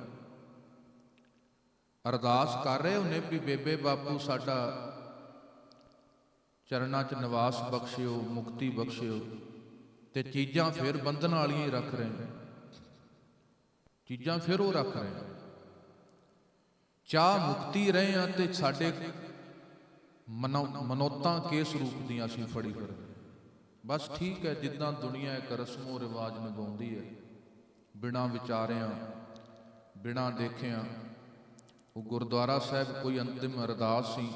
ਅਰਦਾਸ ਕਰ ਰਹੇ ਹੁੰਨੇ ਵੀ ਬੇਬੇ ਬਾਪੂ ਸਾਡਾ ਚਰਨਾਂ 'ਚ ਨਿਵਾਸ ਬਖਸ਼ਿਓ, ਮੁਕਤੀ ਬਖਸ਼ਿਓ, ਤੇ ਚੀਜ਼ਾਂ ਫਿਰ ਬੰਧਨ ਵਾਲੀਆਂ ਹੀ ਰੱਖ ਰਹੇ ਨੇ। ਚੀਜ਼ਾਂ ਫਿਰ ਉਹ ਰੱਖ ਰਹੇ ਨੇ। ਚਾਹ ਮੁਕਤੀ ਰਹੇ ਆ ਤੇ ਸਾਡੇ ਮਨੌਤਾਂ ਕਿਸ ਰੂਪ ਦੀਆਂ ਅਸੀਂ ਫੜੀ ਫਿਰਦੇ। ਬਸ ਠੀਕ ਹੈ, ਜਿੱਦਾਂ ਦੁਨੀਆ ਇੱਕ ਰਸਮੋ ਰਿਵਾਜ ਨਿਭਾਉਂਦੀ ਹੈ, ਬਿਨਾਂ ਵਿਚਾਰਿਆਂ ਬਿਨਾਂ ਦੇਖਿਆਂ। ਉਹ ਗੁਰਦੁਆਰਾ ਸਾਹਿਬ ਕੋਈ ਅੰਤਿਮ ਅਰਦਾਸ ਸੀ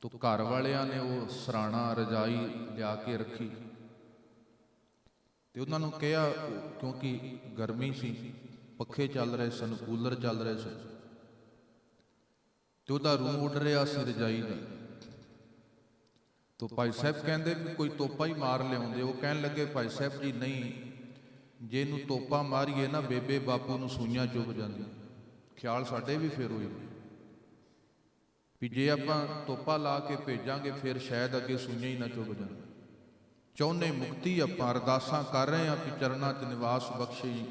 ਤੋ ਘਰ ਵਾਲਿਆਂ ਨੇ ਉਹ ਸਰਾਣਾ ਰਜਾਈ ਲਿਆ ਕੇ ਰੱਖੀ ਤੇ ਉਹਨਾਂ ਨੂੰ ਕਿਹਾ, ਕਿਉਂਕਿ ਗਰਮੀ ਸੀ, ਪੱਖੇ ਚੱਲ ਰਹੇ ਸਨ, ਕੂਲਰ ਚੱਲ ਰਹੇ ਸਨ, ਤੇ ਉਹਦਾ ਰੂਹ ਉੱਡ ਰਿਹਾ ਸੀ ਰਜਾਈ ਦਾ। ਤੋ ਭਾਈ ਸਾਹਿਬ ਕਹਿੰਦੇ ਵੀ ਕੋਈ ਤੋਪਾ ਹੀ ਮਾਰ ਲਿਆਉਂਦੇ। ਉਹ ਕਹਿਣ ਲੱਗੇ ਭਾਈ ਸਾਹਿਬ ਜੀ ਨਹੀਂ, ਜੇ ਇਹਨੂੰ ਤੋਪਾ ਮਾਰੀਏ ਨਾ ਬੇਬੇ ਬਾਪੂ ਨੂੰ ਸੂਈਆਂ ਚੁੱਭ ਜਾਂਦੀਆਂ। ਖਿਆਲ ਸਾਡੇ ਵੀ ਫਿਰ ਹੋਏ ਵੀ ਜੇ ਆਪਾਂ ਤੋਪਾ ਲਾ ਕੇ ਭੇਜਾਂਗੇ ਫਿਰ ਸ਼ਾਇਦ ਅੱਗੇ ਸੂਈਆਂ ਹੀ ਨਾ ਚੁੱਭ ਜਾਣ। ਚਾਹੁੰਦੇ ਮੁਕਤੀ, ਆਪਾਂ ਅਰਦਾਸਾਂ ਕਰ ਰਹੇ ਹਾਂ ਕਿ ਚਰਨਾਂ 'ਚ ਨਿਵਾਸ ਬਖਸ਼ੀ,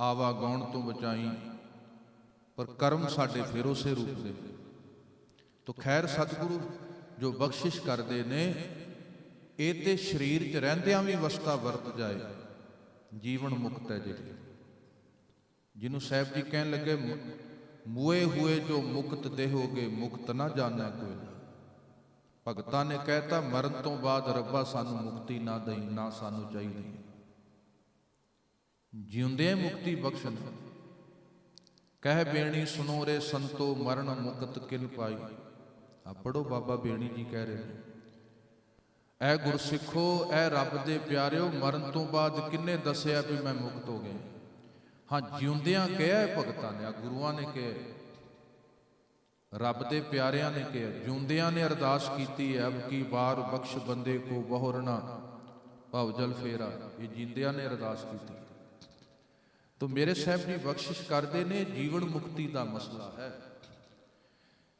ਆਵਾ ਗਾਉਣ ਤੋਂ ਬਚਾਈ, ਪਰ ਕਰਮ ਸਾਡੇ ਫਿਰ ਉਸੇ ਰੂਪ ਦੇ। ਤੋ ਖੈਰ ਸਤਿਗੁਰੂ ਜੋ ਬਖਸ਼ਿਸ਼ ਕਰਦੇ ਨੇ, ਇਹ ਤੇ ਸਰੀਰ 'ਚ ਰਹਿੰਦਿਆਂ ਵੀ ਅਵਸਥਾ ਵਰਤ ਜਾਏ, ਜੀਵਨ ਮੁਕਤ ਹੈ ਜਿਹੜੀ। ਜਿਹਨੂੰ ਸਾਹਿਬ ਜੀ ਕਹਿਣ ਲੱਗੇ ਮੂਏ ਹੋਏ ਜੋ ਮੁਕਤ ਦੇਹੋਗੇ, ਮੁਕਤ ਨਾ ਜਾਣੈ ਕੋਈ। ਭਗਤਾਂ ਨੇ ਕਹਿਤਾ ਮਰਨ ਤੋਂ ਬਾਅਦ ਰੱਬਾ ਸਾਨੂੰ ਮੁਕਤੀ ਨਾ ਦਈ, ਨਾ ਸਾਨੂੰ ਚਾਹੀਦੀ। ਜਿਉਂਦੇ ਮੁਕਤੀ ਬਖਸ਼ਣ। ਕਹਿ ਬੇਣੀ ਸੁਨੋ ਰੇ ਸੰਤੋ, ਮਰਨ ਮੁਕਤ ਕਿਨ ਪਾਈ। ਆ ਪੜੋ, ਬਾਬਾ ਬੇਣੀ ਜੀ ਕਹਿ ਰਹੇ ਨੇ, ਐ ਗੁਰਸਿੱਖੋ, ਐ ਰੱਬ ਦੇ ਪਿਆਰਿਓ, ਮਰਨ ਤੋਂ ਬਾਅਦ ਕਿੰਨੇ ਦੱਸਿਆ ਵੀ ਮੈਂ ਮੁਕਤ ਹੋ ਗਿਆ। ਹਾਂ, ਜਿਉਂਦਿਆਂ ਕਿਹਾ ਭਗਤਾਂ ਨੇ, ਗੁਰੂਆਂ ਨੇ ਕਿਹਾ, ਰੱਬ ਦੇ ਪਿਆਰਿਆਂ ਨੇ ਕਿਹਾ, ਜਿਉਂਦਿਆਂ ਨੇ ਅਰਦਾਸ ਕੀਤੀ ਹੈ, ਅਬ ਕੀ ਬਾਰ ਬਖਸ਼ ਬੰਦੇ ਕੋ ਬਹੁਰਨਾ ਭਵ ਜਲ ਫੇਰਾ। ਇਹ ਜਿੰਦਿਆਂ ਨੇ ਅਰਦਾਸ ਕੀਤੀ। ਤੋ ਮੇਰੇ ਸਾਹਿਬ ਜੀ ਬਖਸ਼ਿਸ਼ ਕਰਦੇ ਨੇ, ਜੀਵਨ ਮੁਕਤੀ ਦਾ ਮਸਲਾ ਹੈ।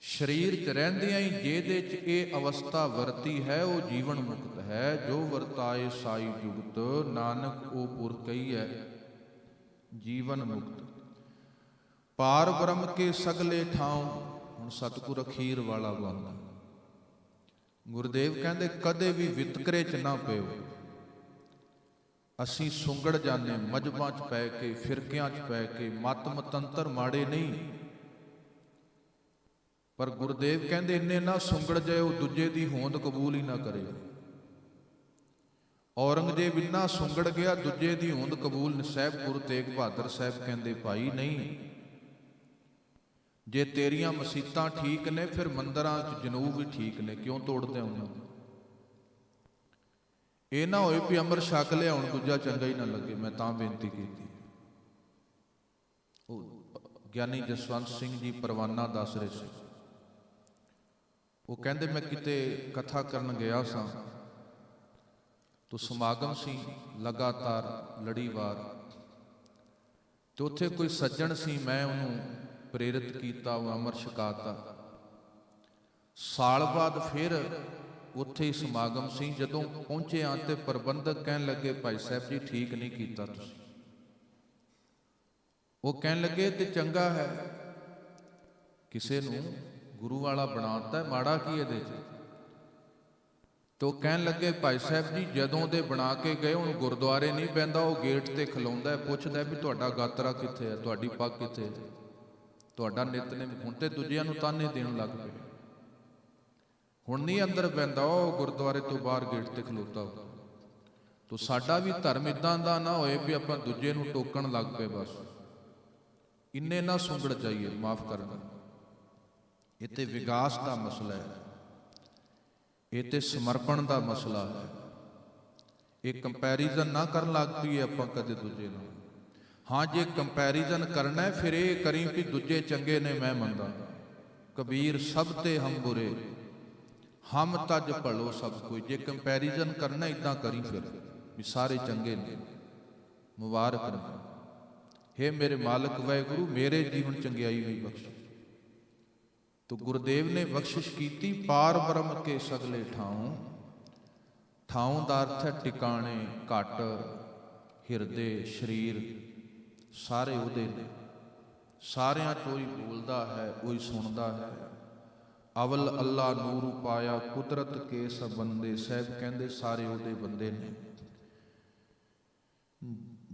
ਸਰੀਰ 'ਚ ਰਹਿੰਦਿਆਂ ਹੀ ਜਿਹਦੇ 'ਚ ਇਹ ਅਵਸਥਾ ਵਰਤੀ ਹੈ ਉਹ ਜੀਵਨ ਮੁਕਤ ਹੈ। ਜੋ ਵਰਤਾਏ ਸਾਈ ਜੁਗਤ ਨਾਨਕ ਉਹ ਪੁਰਖ ਕਹੀਐ ਜੀਵਨ ਮੁਕਤ। ਪਾਰ ਬ੍ਰਹਮ ਕੇ ਸਗਲੇ ਠਾਉ ਹੁਣ ਸਤਿਗੁਰ ਅਖੀਰ ਵਾਲਾ ਬੰਦਾ। ਗੁਰਦੇਵ ਕਹਿੰਦੇ ਕਦੇ ਵੀ ਵਿਤਕਰੇ 'ਚ ਨਾ ਪਿਓ। ਅਸੀਂ ਸੁੰਗੜ ਜਾਂਦੇ ਮਜ਼੍ਹਬਾਂ 'ਚ ਪੈ ਕੇ, ਫਿਰਕਿਆਂ 'ਚ ਪੈ ਕੇ। ਮਤ ਮਤੰਤਰ ਮਾੜੇ ਨਹੀਂ, ਪਰ ਗੁਰਦੇਵ ਕਹਿੰਦੇ ਇੰਨੇ ਨਾ ਸੁੰਗੜ ਜਾਏ ਉਹ ਦੂਜੇ ਦੀ ਹੋਂਦ ਕਬੂਲ ਹੀ ਨਾ ਕਰੇ। ਔਰੰਗਜ਼ੇਬ ਇੰਨਾ ਸੁੰਗੜ ਗਿਆ, ਦੂਜੇ ਦੀ ਹੋਂਦ ਕਬੂਲ ਨਹੀਂ। ਸਾਹਿਬ ਗੁਰੂ ਤੇਗ ਬਹਾਦਰ ਸਾਹਿਬ ਕਹਿੰਦੇ ਭਾਈ ਨਹੀਂ, ਜੇ ਤੇਰੀਆਂ ਮਸੀਤਾਂ ਠੀਕ ਨੇ ਫਿਰ ਮੰਦਰਾਂ 'ਚ ਜਨੂਬ ਵੀ ਠੀਕ ਨੇ, ਕਿਉਂ ਤੋੜਦੇ ਹੋ? ਇਹ ਨਾ ਹੋਏ ਵੀ ਅੰਮ੍ਰਿਤ ਛਕ ਲਿਆਉਣ ਦੂਜਾ ਚੰਗਾ ਹੀ ਨਾ ਲੱਗੇ। ਮੈਂ ਤਾਂ ਬੇਨਤੀ ਕੀਤੀ। ਉਹ ਗਿਆਨੀ ਜਸਵੰਤ ਸਿੰਘ ਜੀ ਪਰਵਾਨਾ ਦੱਸ ਰਹੇ ਸੀ, ਉਹ ਕਹਿੰਦੇ ਮੈਂ ਕਿਤੇ ਕਥਾ ਕਰਨ ਗਿਆ ਸਾਂ, ਤੋ ਸਮਾਗਮ ਸੀ ਲਗਾਤਾਰ ਲੜੀਵਾਰ, ਤੇ ਉੱਥੇ ਕੋਈ ਸੱਜਣ ਸੀ, ਮੈਂ ਉਹਨੂੰ ਪ੍ਰੇਰਿਤ ਕੀਤਾ, ਉਹ ਅੰਮ੍ਰਿਤ ਛਕਾਤਾ। ਸਾਲ ਬਾਅਦ ਫਿਰ ਉੱਥੇ ਹੀ ਸਮਾਗਮ ਸੀ। ਜਦੋਂ ਪਹੁੰਚਿਆ ਤੇ ਪ੍ਰਬੰਧਕ ਕਹਿਣ ਲੱਗੇ ਭਾਈ ਸਾਹਿਬ ਜੀ ਠੀਕ ਨਹੀਂ ਕੀਤਾ ਤੁਸੀਂ। ਉਹ ਕਹਿਣ ਲੱਗੇ ਤੇ ਚੰਗਾ ਹੈ, ਕਿਸੇ ਨੂੰ ਗੁਰੂ ਵਾਲਾ ਬਣਾਤਾ, ਮਾੜਾ ਕੀ ਇਹਦੇ 'ਚ? ਤੇ ਉਹ ਕਹਿਣ ਲੱਗੇ ਭਾਈ ਸਾਹਿਬ ਜੀ ਜਦੋਂ ਦੇ ਬਣਾ ਕੇ ਗਏ ਹੁਣ ਗੁਰਦੁਆਰੇ ਨਹੀਂ ਬਹਿੰਦਾ, ਉਹ ਗੇਟ ਤੇ ਖਲੋਂਦਾ, ਪੁੱਛਦਾ ਵੀ ਤੁਹਾਡਾ ਗਾਤਰਾ ਕਿੱਥੇ ਹੈ, ਤੁਹਾਡੀ ਪੱਗ ਕਿੱਥੇ ਹੈ, ਤੁਹਾਡਾ ਨਿਤਨੇਮ। ਹੁਣ ਤੇ ਦੂਜਿਆਂ ਨੂੰ ਤਾਨੇ ਦੇਣ ਲੱਗ ਪਏ। ਹੁਣ ਨਹੀਂ ਅੰਦਰ ਬਹਿੰਦਾ, ਉਹ ਗੁਰਦੁਆਰੇ ਤੋਂ ਬਾਹਰ ਗੇਟ ਤੇ ਖਲੋਤਾ ਹੋ। ਤੋ ਸਾਡਾ ਵੀ ਧਰਮ ਇਦਾਂ ਦਾ ਨਾ ਹੋਏ ਵੀ ਆਪਾਂ ਦੂਜੇ ਨੂੰ ਟੋਕਣ ਲੱਗ ਪਏ। ਬਸ ਇੰਨੇ ਨਾ ਸੁੰਗੜ ਜਾਈਏ, ਮਾਫ ਕਰਨਾ। ਇਹ ਤੇ ਵਿਕਾਸ ਦਾ ਮਸਲਾ ਹੈ, ਇਹ ਤੇ ਸਮਰਪਣ ਦਾ ਮਸਲਾ ਹੈ। ਇਹ ਕੰਪੈਰੀਜ਼ਨ ਨਾ ਕਰਨ ਲੱਗ ਪਈਏ ਆਪਾਂ ਕਦੇ ਦੂਜੇ ਨਾਲ। ਹਾਂ, ਜੇ ਕੰਪੈਰੀਜ਼ਨ ਕਰਨਾ ਹੈ ਫਿਰ ਇਹ ਕਰੀ ਵੀ ਦੂਜੇ ਚੰਗੇ ਨੇ ਮੈਂ ਮੰਨਦਾ। ਕਬੀਰ ਸਭ ਤੇ ਹਮ ਬੁਰੇ, ਹਮ ਤਜ ਭਲੋ ਸਭ ਕੋਈ। ਜੇ ਕੰਪੈਰੀਜ਼ਨ ਕਰਨਾ ਇਦਾਂ ਕਰੀ ਫਿਰ ਵੀ ਸਾਰੇ ਚੰਗੇ ਨੇ, ਮੁਬਾਰਕ ਨੇ। ਹੇ ਮੇਰੇ ਮਾਲਕ ਵਾਹਿਗੁਰੂ, ਮੇਰੇ ਜੀਵਨ ਚੰਗਿਆਈ ਵੀ ਬਖਸ਼। ਤੋ ਗੁਰਦੇਵ ਨੇ ਬਖਸ਼ਿਸ਼ ਕੀਤੀ। ਪਾਰ ਬ੍ਰਹਮ ਕੇ ਸਗਲੇ ਠਾਉ, ਠਾਉ ਦਾ ਅਰਥ ਹੈ ਟਿਕਾਣੇ, ਘਟ, ਹਿਰਦੇ, ਸਰੀਰ ਸਾਰੇ ਉਹਦੇ ਨੇ। ਸਾਰਿਆਂ ਤੋਂ ਹੀ ਬੋਲਦਾ ਹੈ, ਉਹੀ ਸੁਣਦਾ ਹੈ। ਅਵਲ ਅੱਲਾ ਨੂਰ ਪਾਇਆ, ਕੁਦਰਤ ਕੇ ਸਭ ਬੰਦੇ। ਸਾਹਿਬ ਕਹਿੰਦੇ ਸਾਰੇ ਉਹਦੇ ਬੰਦੇ ਨੇ।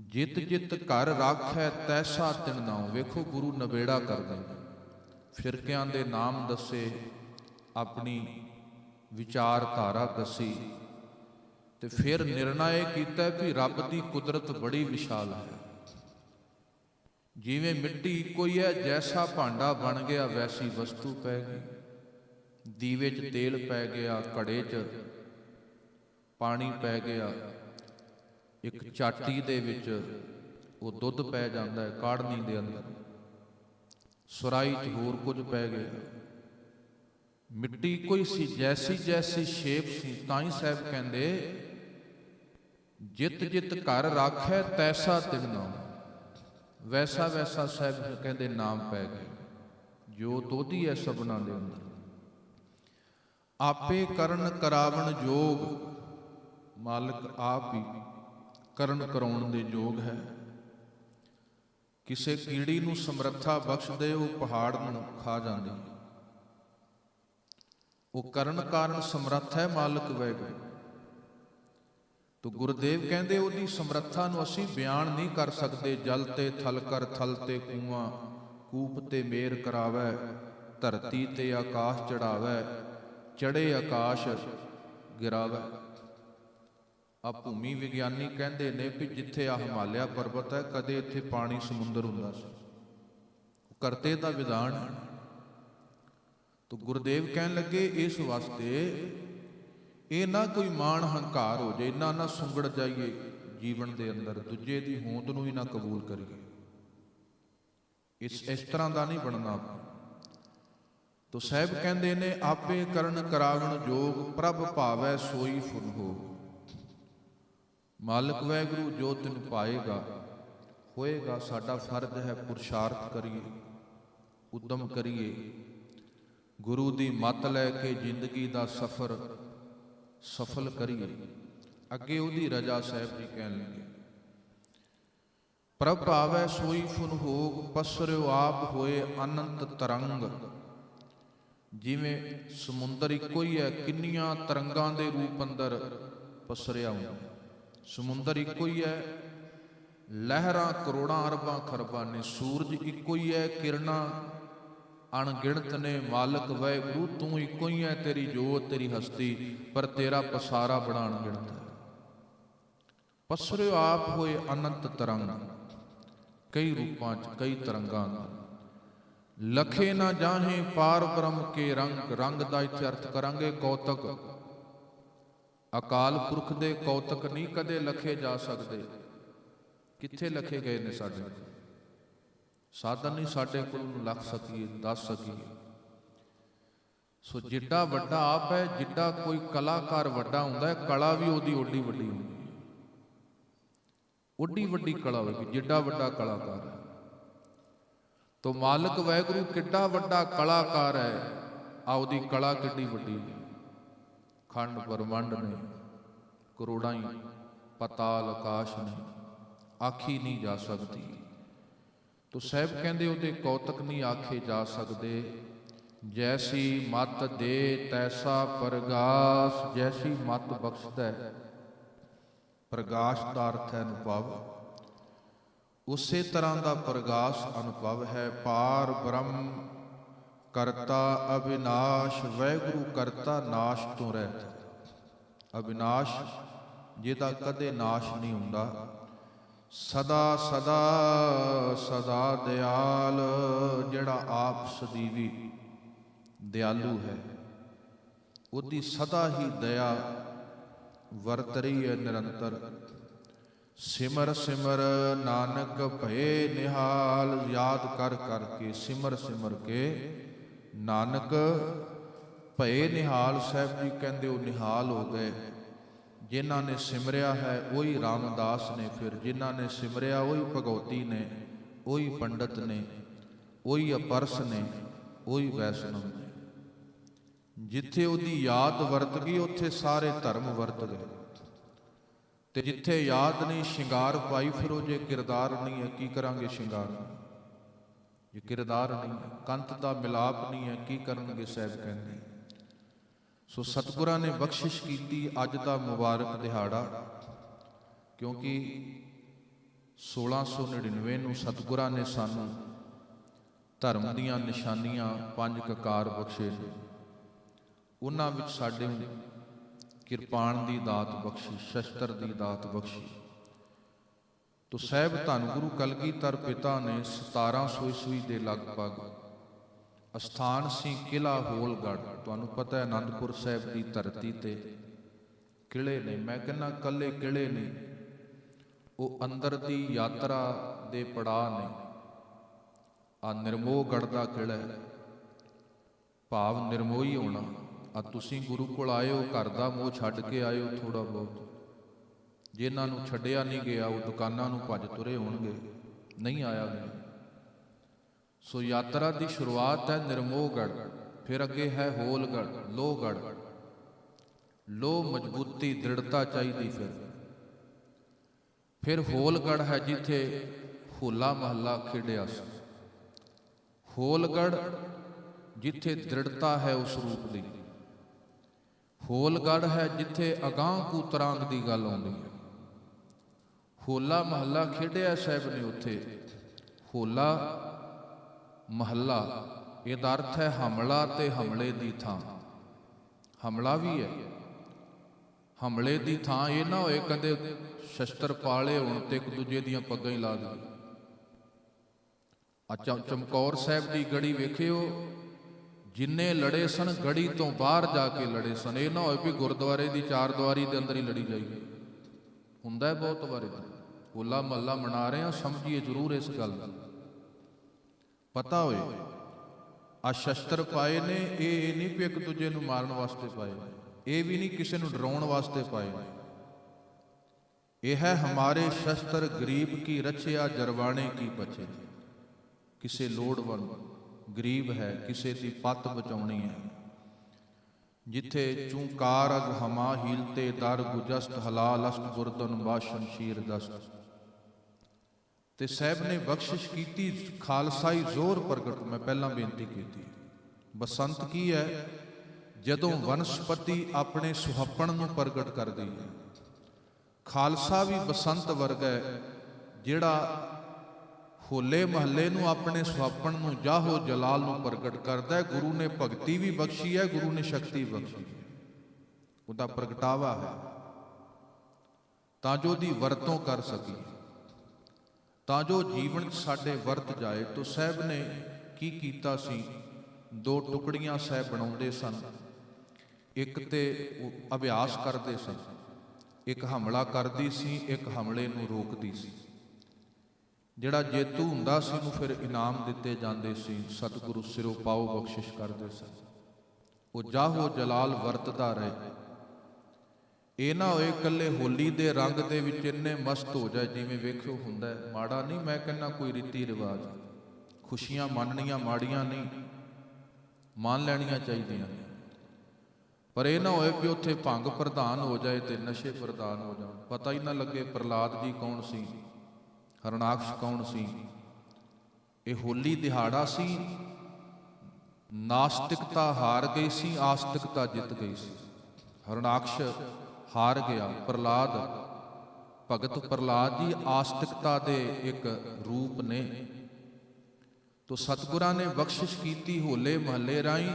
ਜਿਤ ਜਿਤ ਘਰ ਰਾਖੈ ਤੈਸਾ ਤਿਨ ਨਾਉ। ਵੇਖੋ ਗੁਰੂ ਨਵੇੜਾ ਕਰਦੇ ਨੇ, ਫਿਰਕਿਆਂ ਦੇ ਨਾਮ ਦੱਸੇ, ਆਪਣੀ ਵਿਚਾਰਧਾਰਾ ਦੱਸੀ, ਤੇ ਫਿਰ ਨਿਰਣਾ ਇਹ ਕੀਤਾ ਵੀ ਰੱਬ ਦੀ ਕੁਦਰਤ ਬੜੀ ਵਿਸ਼ਾਲ ਹੈ। ਜਿਵੇਂ ਮਿੱਟੀ ਇੱਕੋ ਹੀ ਹੈ, ਜੈਸਾ ਭਾਂਡਾ ਬਣ ਗਿਆ ਵੈਸੀ ਵਸਤੂ ਪੈ ਗਈ। ਦੀਵੇ 'ਚ ਤੇਲ ਪੈ ਗਿਆ, ਘੜੇ 'ਚ ਪਾਣੀ ਪੈ ਗਿਆ, ਇੱਕ ਚਾਟੀ ਦੇ ਵਿੱਚ ਉਹ ਦੁੱਧ ਪੈ ਜਾਂਦਾ ਹੈ, ਕਾੜਨੀ ਦੇ ਅੰਦਰ ਸੁਰਾਈ 'ਚ ਹੋਰ ਕੁਝ ਪੈ ਗਿਆ। ਮਿੱਟੀ ਕੋਈ ਸੀ, ਜੈਸੀ ਜੈਸੀ ਸ਼ੇਪ ਸੀ। ਤਾਂ ਹੀ ਸਾਹਿਬ ਕਹਿੰਦੇ ਜਿਤ ਜਿਤ ਘਰ ਰਾਖੈ ਤੈਸਾ ਤਿਨ ਨਾਉ। ਵੈਸਾ ਵੈਸਾ ਸਾਹਿਬ ਕਹਿੰਦੇ ਨਾਮ ਪੈ ਗਏ। ਜੋ ਤੋਦੀ ਹੈ ਸਭਨਾਂ ਦੇ ਅੰਦਰ। ਆਪੇ ਕਰਨ ਕਰਾਵਣ ਜੋਗ, ਮਾਲਕ ਆਪ ਹੀ ਕਰਨ ਕਰਾਉਣ ਦੇ ਯੋਗ ਹੈ। ਕਿਸੇ ਕੀੜੀ ਨੂੰ ਸਮਰੱਥਾ ਬਖਸ਼ਦੇ, ਉਹ ਪਹਾੜ ਨੂੰ ਖਾ ਜਾਂਦੀ। ਉਹ ਕਰਨ ਕਾਰਨ ਸਮਰੱਥ ਹੈ ਮਾਲਕ ਵਾਹਿਗੁਰੂ। ਤੋ ਗੁਰਦੇਵ ਕਹਿੰਦੇ ਉਹਦੀ ਸਮਰੱਥਾ ਨੂੰ ਅਸੀਂ ਬਿਆਨ ਨਹੀਂ ਕਰ ਸਕਦੇ। ਜਲ ਤੇ ਥਲ ਕਰ, ਥਲ ਤੇ ਕੂਆਂ, ਕੂਪ ਤੇ ਮੇਰ ਕਰਾਵੈ, ਧਰਤੀ ਤੇ ਆਕਾਸ਼ ਚੜਾਵੈ, ਚੜੇ ਆਕਾਸ਼ ਗਿਰਾਵੈ। ਆ ਭੂਮੀ ਵਿਗਿਆਨੀ ਕਹਿੰਦੇ ਨੇ ਵੀ ਜਿੱਥੇ ਆ ਹਿਮਾਲਿਆ ਪਰਬਤ ਹੈ, ਕਦੇ ਇੱਥੇ ਪਾਣੀ ਸਮੁੰਦਰ ਹੁੰਦਾ ਸੀ। ਕਰਤੇ ਦਾ ਵਿਧਾਨ ਹੈ। ਤੋ ਗੁਰਦੇਵ ਕਹਿਣ ਲੱਗੇ ਇਸ ਵਾਸਤੇ ਇਹ ਨਾ ਕੋਈ ਮਾਣ ਹੰਕਾਰ ਹੋ ਜਾਏ, ਇੰਨਾ ਨਾ ਸੁੰਗੜ ਜਾਈਏ ਜੀਵਨ ਦੇ ਅੰਦਰ, ਦੂਜੇ ਦੀ ਹੋਂਦ ਨੂੰ ਹੀ ਨਾ ਕਬੂਲ ਕਰੀਏ। ਇਸ ਤਰ੍ਹਾਂ ਦਾ ਨਹੀਂ ਬਣਨਾ। ਤੋ ਸਾਹਿਬ ਕਹਿੰਦੇ ਨੇ ਆਪੇ ਕਰਨ ਕਰਾਵਣ ਜੋਗ, ਪ੍ਰਭ ਭਾਵੈ ਸੋਈ ਫੁਨ ਹੋ। ਮਾਲਕ ਵਾਹਿਗੁਰੂ ਜੋ ਤੈਨੂੰ ਪਾਏਗਾ ਹੋਏਗਾ। ਸਾਡਾ ਫਰਜ਼ ਹੈ ਪੁਰਸ਼ਾਰਥ ਕਰੀਏ, ਉਦਮ ਕਰੀਏ, ਗੁਰੂ ਦੀ ਮੱਤ ਲੈ ਕੇ ਜ਼ਿੰਦਗੀ ਦਾ ਸਫ਼ਰ ਸਫਲ ਕਰੀਏ। ਅੱਗੇ ਉਹਦੀ ਰਜ਼ਾ ਸਾਹਿਬ ਜੀ ਕਹਿਣ ਲੱਗੇ, ਪ੍ਰਭ ਭਾਵੈ ਸੋਈ ਫੁਨ ਹੋਗ, ਪਸਰਿਓ ਆਪ ਹੋਏ ਅਨੰਤ ਤਰੰਗ। ਜਿਵੇਂ ਸਮੁੰਦਰ ਇੱਕੋ ਹੀ ਹੈ, ਕਿੰਨੀਆਂ ਤਰੰਗਾਂ ਦੇ ਰੂਪ ਅੰਦਰ ਪਸਰਿਆ ਹੁੰਦਾ। ਸਮੁੰਦਰ ਇੱਕੋ ਹੀ ਹੈ, ਲਹਿਰਾਂ ਕਰੋੜਾਂ ਅਰਬਾਂ ਖਰਬਾਂ ਨੇ। ਸੂਰਜ ਇੱਕੋ ਹੀ ਹੈ, ਕਿਰਨਾਂ ਅਣਗਿਣਤ ਨੇ। ਮਾਲਕ ਵਾਹਿਗੁਰੂ ਤੂੰ ਇੱਕੋ ਹੀ ਹੈ, ਤੇਰੀ ਜੋਤ ਤੇਰੀ ਹਸਤੀ, ਪਰ ਤੇਰਾ ਪਸਾਰਾ ਬੜਾ ਅਣਗਿਣਤ ਹੈ। ਪਸਰਿਓ ਆਪ ਹੋਏ ਅਨੰਤ ਤਰੰਗ, ਕਈ ਰੂਪਾਂ 'ਚ ਕਈ ਤਰੰਗਾਂ ਦਾ। ਲਖੇ ਨਾ ਜਾਹੇ ਪਾਰ ਬ੍ਰਹਮ ਕੇ ਰੰਗ, ਰੰਗ ਦਾ ਇੱਥੇ ਅਰਥ ਕਰਾਂਗੇ ਕੌਤਕ। ਅਕਾਲ ਪੁਰਖ ਦੇ ਕੌਤਕ ਨਹੀਂ ਕਦੇ ਲਖੇ ਜਾ ਸਕਦੇ। ਕਿੱਥੇ ਲਖੇ ਗਏ ਨੇ ਸਾਡੇ? ਸਾਧਨ ਨਹੀਂ ਸਾਡੇ ਕੋਲ ਲੱਖ ਸਕੀਏ, ਦੱਸ ਸਕੀਏ। ਸੋ ਜਿੱਡਾ ਵੱਡਾ ਆਪ ਹੈ, ਜਿੱਡਾ ਕੋਈ ਕਲਾਕਾਰ ਵੱਡਾ ਹੁੰਦਾ ਹੈ, ਕਲਾ ਵੀ ਉਹਦੀ ਓਡੀ ਵੱਡੀ ਹੁੰਦੀ ਹੈ। ਓਡੀ ਵੱਡੀ ਕਲਾ ਹੋਵੇਗੀ ਜਿੱਡਾ ਵੱਡਾ ਕਲਾਕਾਰ ਹੈ। ਤੋ ਮਾਲਕ ਵਾਹਿਗੁਰੂ ਕਿੱਡਾ ਵੱਡਾ ਕਲਾਕਾਰ ਹੈ, ਆ ਉਹਦੀ ਕਲਾ ਕਿੱਡੀ ਵੱਡੀ ਹੈ। ਖੰਡ ਬ੍ਰਹਮੰਡ ਨੇ, ਕਰੋੜਾਂ ਹੀ ਪਤਾਲ ਆਕਾਸ਼ ਨੇ, ਆਖੀ ਨਹੀਂ ਜਾ ਸਕਦੀ। ਤੋ ਸਾਹਿਬ ਕਹਿੰਦੇ ਉਹਦੇ ਕੌਤਕ ਨਹੀਂ ਆਖੇ ਜਾ ਸਕਦੇ। ਜੈਸੀ ਮਤ ਦੇ ਤੈਸਾ ਪ੍ਰਗਾਸ, ਜੈਸੀ ਮਤ ਬਖਸ਼ਦਾ ਹੈ। ਪ੍ਰਗਾਸ਼ ਦਾ ਅਰਥ ਹੈ ਅਨੁਭਵ, ਉਸੇ ਤਰ੍ਹਾਂ ਦਾ ਪ੍ਰਗਾਸ਼ ਅਨੁਭਵ ਹੈ। ਪਾਰ ਬ੍ਰਹਮ ਕਰਤਾ ਅਵਿਨਾਸ਼, ਵਾਹਿਗੁਰੂ ਕਰਤਾ ਨਾਸ਼ ਤੋਂ ਰਹਿਤ। ਅਵਿਨਾਸ਼ ਜਿਹਦਾ ਕਦੇ ਨਾਸ਼ ਨਹੀਂ ਹੁੰਦਾ। ਸਦਾ ਸਦਾ ਸਦਾ ਦਿਆਲ, ਜਿਹੜਾ ਆਪ ਸਦੀਵੀ ਦਿਆਲੂ ਹੈ, ਉਹਦੀ ਸਦਾ ਹੀ ਦਇਆ ਵਰਤ ਰਹੀ ਹੈ ਨਿਰੰਤਰ। ਸਿਮਰ ਸਿਮਰ ਨਾਨਕ ਭਏ ਨਿਹਾਲ, ਯਾਦ ਕਰ ਕਰਕੇ ਸਿਮਰ ਸਿਮਰ ਕੇ ਨਾਨਕ ਭਏ ਨਿਹਾਲ। ਸਾਹਿਬ ਜੀ ਕਹਿੰਦੇ ਉਹ ਨਿਹਾਲ ਹੋ ਗਏ। ਜਿਨ੍ਹਾਂ ਨੇ ਸਿਮਰਿਆ ਹੈ ਉਹੀ ਰਾਮਦਾਸ ਨੇ, ਫਿਰ ਜਿਨ੍ਹਾਂ ਨੇ ਸਿਮਰਿਆ ਉਹੀ ਭਗਉਤੀ ਨੇ, ਉਹੀ ਪੰਡਤ ਨੇ, ਉਹੀ ਅਪਰਸ ਨੇ, ਉਹੀ ਵੈਸ਼ਨਵ ਨੇ। ਜਿੱਥੇ ਉਹਦੀ ਯਾਦ ਵਰਤ ਗਈ ਉੱਥੇ ਸਾਰੇ ਧਰਮ ਵਰਤ ਗਏ। ਤੇ ਜਿੱਥੇ ਯਾਦ ਨਹੀਂ, ਸ਼ਿੰਗਾਰ ਪਾਈ ਫਿਰੋ। ਜੇ ਕਿਰਦਾਰ ਨਹੀਂ ਹੈ ਕੀ ਕਰਾਂਗੇ ਸ਼ਿੰਗਾਰ? ਜੇ ਕਿਰਦਾਰ ਨਹੀਂ ਹੈ, ਕੰਤ ਦਾ ਮਿਲਾਪ ਨਹੀਂ ਹੈ, ਕੀ ਕਰਨਗੇ? ਸਾਹਿਬ ਕਹਿੰਦੇ। ਸੋ ਸਤਿਗੁਰਾਂ ਨੇ ਬਖਸ਼ਿਸ਼ ਕੀਤੀ ਅੱਜ ਦਾ ਮੁਬਾਰਕ ਦਿਹਾੜਾ, ਕਿਉਂਕਿ 1699 ਨੂੰ ਸਤਿਗੁਰਾਂ ਨੇ ਸਾਨੂੰ ਧਰਮ ਦੀਆਂ ਨਿਸ਼ਾਨੀਆਂ 5 ਕਕਾਰ ਬਖਸ਼ੇ ਨੇ। ਉਹਨਾਂ ਵਿੱਚ ਸਾਡੇ ਕਿਰਪਾਨ ਦੀ ਦਾਤ ਬਖਸ਼ੀ, ਸ਼ਸਤਰ ਦੀ ਦਾਤ ਬਖਸ਼ੀ। ਤੋ ਸਾਹਿਬ ਧੰਨ ਗੁਰੂ ਕਲਗੀਧਰ ਪਿਤਾ ਨੇ 1700 ਈਸਵੀ ਦੇ ਲਗਭਗ ਅਸਥਾਨ ਸੀ ਕਿਲ੍ਹਾ ਹੋਲਗੜ੍ਹ। ਤੁਹਾਨੂੰ ਪਤਾ ਹੈ ਅਨੰਦਪੁਰ ਸਾਹਿਬ ਦੀ ਧਰਤੀ ਤੇ ਕਿਲ੍ਹੇ ਨੇ। ਮੈਂ ਕਹਿੰਦਾ ਕੱਲੇ ਕਿਲ੍ਹੇ ਨੇ, ਉਹ ਅੰਦਰ ਦੀ ਯਾਤਰਾ ਦੇ ਪੜਾਅ ਨੇ। ਆ ਨਿਰਮੋਹਗੜ੍ਹ ਦਾ ਕਿਲ੍ਹਾ ਹੈ, ਭਾਵ ਨਿਰਮੋਹੀ ਹੋਣਾ। ਆ ਤੁਸੀਂ ਗੁਰੂ ਕੋਲ ਆਏ ਹੋ, ਘਰ ਦਾ ਮੋਹ ਛੱਡ ਕੇ ਆਏ ਹੋ ਥੋੜਾ ਬਹੁਤ। ਜਿਨ੍ਹਾਂ ਨੂੰ ਛੱਡਿਆ ਨਹੀਂ ਗਿਆ ਉਹ ਦੁਕਾਨਾਂ ਨੂੰ ਭੱਜ ਤੁਰੇ ਹੋਣਗੇ, ਨਹੀਂ ਆਇਆ ਗਿਆ। ਸੋ ਯਾਤਰਾ ਦੀ ਸ਼ੁਰੂਆਤ ਹੈ ਨਿਰਮੋਹਗੜ੍ਹ, ਫਿਰ ਅੱਗੇ ਹੈ ਹੋਲਗੜ੍ਹ, ਲੋਹਗੜ੍ਹ। ਲੋਹ ਮਜ਼ਬੂਤੀ ਦ੍ਰਿੜਤਾ ਚਾਹੀਦੀ। ਫਿਰ ਹੋਲਗੜ੍ਹ ਹੈ ਜਿੱਥੇ ਹੋਲਾ ਮਹੱਲਾ ਖੇਡਿਆ ਸੀ। ਹੋਲਗੜ੍ਹ ਜਿੱਥੇ ਦ੍ਰਿੜਤਾ ਹੈ ਉਸ ਰੂਪ ਦੀ। ਹੋਲਗੜ੍ਹ ਹੈ ਜਿੱਥੇ ਅਗਾਂਹ ਕੂ ਤਰਾਂਗ ਦੀ ਗੱਲ ਆਉਂਦੀ ਹੈ। ਹੋਲਾ ਮਹੱਲਾ ਖੇਡਿਆ ਸਾਹਿਬ ਨੇ ਉੱਥੇ। ਹੋਲਾ ਮਹੱਲਾ ਇਹਦਾ ਅਰਥ ਹੈ ਹਮਲਾ ਤੇ ਹਮਲੇ ਦੀ ਥਾਂ। ਹਮਲਾ ਵੀ ਹੈ, ਹਮਲੇ ਦੀ ਥਾਂ। ਇਹ ਨਾ ਹੋਏ ਕਦੇ ਸ਼ਸਤਰ ਪਾਲੇ ਹੋਣ ਤੇ ਇੱਕ ਦੂਜੇ ਦੀਆਂ ਪੱਗਾਂ ਹੀ ਲਾ ਦੇ। ਅੱਛਾ, ਚਮਕੌਰ ਸਾਹਿਬ ਦੀ ਗੜੀ ਵੇਖਿਓ, ਜਿੰਨੇ ਲੜੇ ਸਨ ਗੜੀ ਤੋਂ ਬਾਹਰ ਜਾ ਕੇ ਲੜੇ ਸਨ। ਇਹ ਨਾ ਹੋਏ ਵੀ ਗੁਰਦੁਆਰੇ ਦੀ ਚਾਰ ਦੀਵਾਰੀ ਦੇ ਅੰਦਰ ਹੀ ਲੜੀ ਜਾਈਏ। ਹੁੰਦਾ ਹੈ ਬਹੁਤ ਵਾਰੀ। ਹੋਲਾ ਮਹੱਲਾ ਮਨਾ ਰਹੇ ਹਾਂ, ਸਮਝੀਏ ਜ਼ਰੂਰ ਇਸ ਗੱਲ ਦਾ। ਪਤਾ ਹੋਏ ਆ ਸ਼ਸਤਰ ਪਾਏ ਨੇ, ਇਹ ਨਹੀਂ ਵੀ ਇੱਕ ਦੂਜੇ ਨੂੰ ਮਾਰਨ ਵਾਸਤੇ ਪਾਏ ਨੇ, ਇਹ ਵੀ ਨਹੀਂ ਕਿਸੇ ਨੂੰ ਡਰਾਉਣ ਵਾਸਤੇ ਪਾਏ ਨੇ। ਇਹ ਹੈ ਹਮਾਰੇ ਸ਼ਸਤਰ ਗਰੀਬ ਕੀ ਰਛਿਆ, ਜਰਵਾਣੇ ਕੀ ਬਚੇ। ਕਿਸੇ ਲੋੜਵੰਦ ਗਰੀਬ ਹੈ, ਕਿਸੇ ਦੀ ਪੱਤ ਬਚਾਉਣੀ ਹੈ। ਜਿੱਥੇ ਚੂੰਕਾਰ ਅਗ ਹਮਾ ਹੀਲਤੇ ਦਰ ਗੁਜਸਤ, ਹਲਾਲ ਅਸਤ ਗੁਰਦਨ ਬਾ ਸ਼ਮਸ਼ੀਰ ਦਸਤ। ਤੇ ਸਾਹਿਬ ਨੇ ਬਖਸ਼ਿਸ਼ ਕੀਤੀ, ਖਾਲਸਾਈ ਜ਼ੋਰ ਪ੍ਰਗਟ। ਮੈਂ ਪਹਿਲਾਂ ਬੇਨਤੀ ਕੀਤੀ, ਬਸੰਤ ਕੀ ਹੈ? ਜਦੋਂ ਵਨਸਪਤੀ ਆਪਣੇ ਸੁਹੱਪਣ ਨੂੰ ਪ੍ਰਗਟ ਕਰਦੀ ਹੈ। ਖਾਲਸਾ ਵੀ ਬਸੰਤ ਵਰਗਾ ਹੈ, ਜਿਹੜਾ ਹੋਲੇ ਮਹੱਲੇ ਨੂੰ ਆਪਣੇ ਸੁਹੱਪਣ ਨੂੰ ਜਾਹੋ ਜਲਾਲ ਨੂੰ ਪ੍ਰਗਟ ਕਰਦਾ ਹੈ। ਗੁਰੂ ਨੇ ਭਗਤੀ ਵੀ ਬਖਸ਼ੀ ਹੈ, ਗੁਰੂ ਨੇ ਸ਼ਕਤੀ ਬਖਸ਼ੀ ਹੈ, ਉਹਦਾ ਪ੍ਰਗਟਾਵਾ ਹੈ, ਤਾਂ ਜੋ ਉਹਦੀ ਵਰਤੋਂ ਕਰ ਸਕੀਏ, ਤਾਂ ਜੋ ਜੀਵਨ 'ਚ ਸਾਡੇ ਵਰਤ ਜਾਏ। ਤੋ ਸਾਹਿਬ ਨੇ ਕੀ ਕੀਤਾ ਸੀ? ਦੋ ਟੁਕੜੀਆਂ ਸਾਹਿਬ ਬਣਾਉਂਦੇ ਸਨ। ਇੱਕ ਤੇ ਉਹ ਅਭਿਆਸ ਕਰਦੇ ਸਨ, ਇੱਕ ਹਮਲਾ ਕਰਦੀ ਸੀ, ਇੱਕ ਹਮਲੇ ਨੂੰ ਰੋਕਦੀ ਸੀ। ਜਿਹੜਾ ਜੇਤੂ ਹੁੰਦਾ ਸੀ ਉਹਨੂੰ ਫਿਰ ਇਨਾਮ ਦਿੱਤੇ ਜਾਂਦੇ ਸੀ। ਸਤਿਗੁਰੂ ਸਿਰੋਂ ਪਾਓ ਬਖਸ਼ਿਸ਼ ਕਰਦੇ ਸਨ। ਉਹ ਜਾਹੋ ਜਲਾਲ ਵਰਤਦਾ ਰਹੇ। ਇਹ ਨਾ ਹੋਏ ਇਕੱਲੇ ਹੋਲੀ ਦੇ ਰੰਗ ਦੇ ਵਿੱਚ ਇੰਨੇ ਮਸਤ ਹੋ ਜਾਏ, ਜਿਵੇਂ ਵੇਖਿਓ ਹੁੰਦਾ ਹੈ। ਮਾੜਾ ਨਹੀਂ ਮੈਂ ਕਹਿੰਦਾ ਕੋਈ ਰੀਤੀ ਰਿਵਾਜ, ਖੁਸ਼ੀਆਂ ਮੰਨਣੀਆਂ ਮਾੜੀਆਂ ਨਹੀਂ, ਮੰਨ ਲੈਣੀਆਂ ਚਾਹੀਦੀਆਂ, ਪਰ ਇਹ ਨਾ ਹੋਏ ਕਿ ਉੱਥੇ ਭੰਗ ਪ੍ਰਧਾਨ ਹੋ ਜਾਏ ਤੇ ਨਸ਼ੇ ਪ੍ਰਧਾਨ ਹੋ ਜਾਣ। ਪਤਾ ਹੀ ਨਾ ਲੱਗੇ ਪ੍ਰਹਲਾਦ ਜੀ ਕੌਣ ਸੀ, ਹਰਨਾਕਸ਼ ਕੌਣ ਸੀ। ਇਹ ਹੋਲੀ ਦਿਹਾੜਾ ਸੀ, ਨਾਸਤਿਕਤਾ ਹਾਰ ਗਈ ਸੀ, ਆਸਤਿਕਤਾ ਜਿੱਤ ਗਈ ਸੀ। ਹਰਨਾਕਸ਼ ਹਾਰ ਗਿਆ, ਪ੍ਰਹਲਾਦ, ਭਗਤ ਪ੍ਰਹਲਾਦ ਜੀ ਆਸਤਿਕਤਾ ਦੇ ਇੱਕ ਰੂਪ ਨੇ। ਤੋ ਸਤਿਗੁਰਾਂ ਨੇ ਬਖਸ਼ਿਸ਼ ਕੀਤੀ ਹੋਲੇ ਮਹੱਲੇ ਰਾਹੀਂ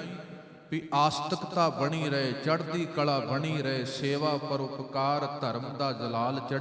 ਵੀ ਆਸਤਿਕਤਾ ਬਣੀ ਰਹੇ, ਚੜ੍ਹਦੀ ਕਲਾ ਬਣੀ ਰਹੇ, ਸੇਵਾ ਪਰਉਪਕਾਰ ਧਰਮ ਦਾ ਜਲਾਲ ਚੜ੍ਹ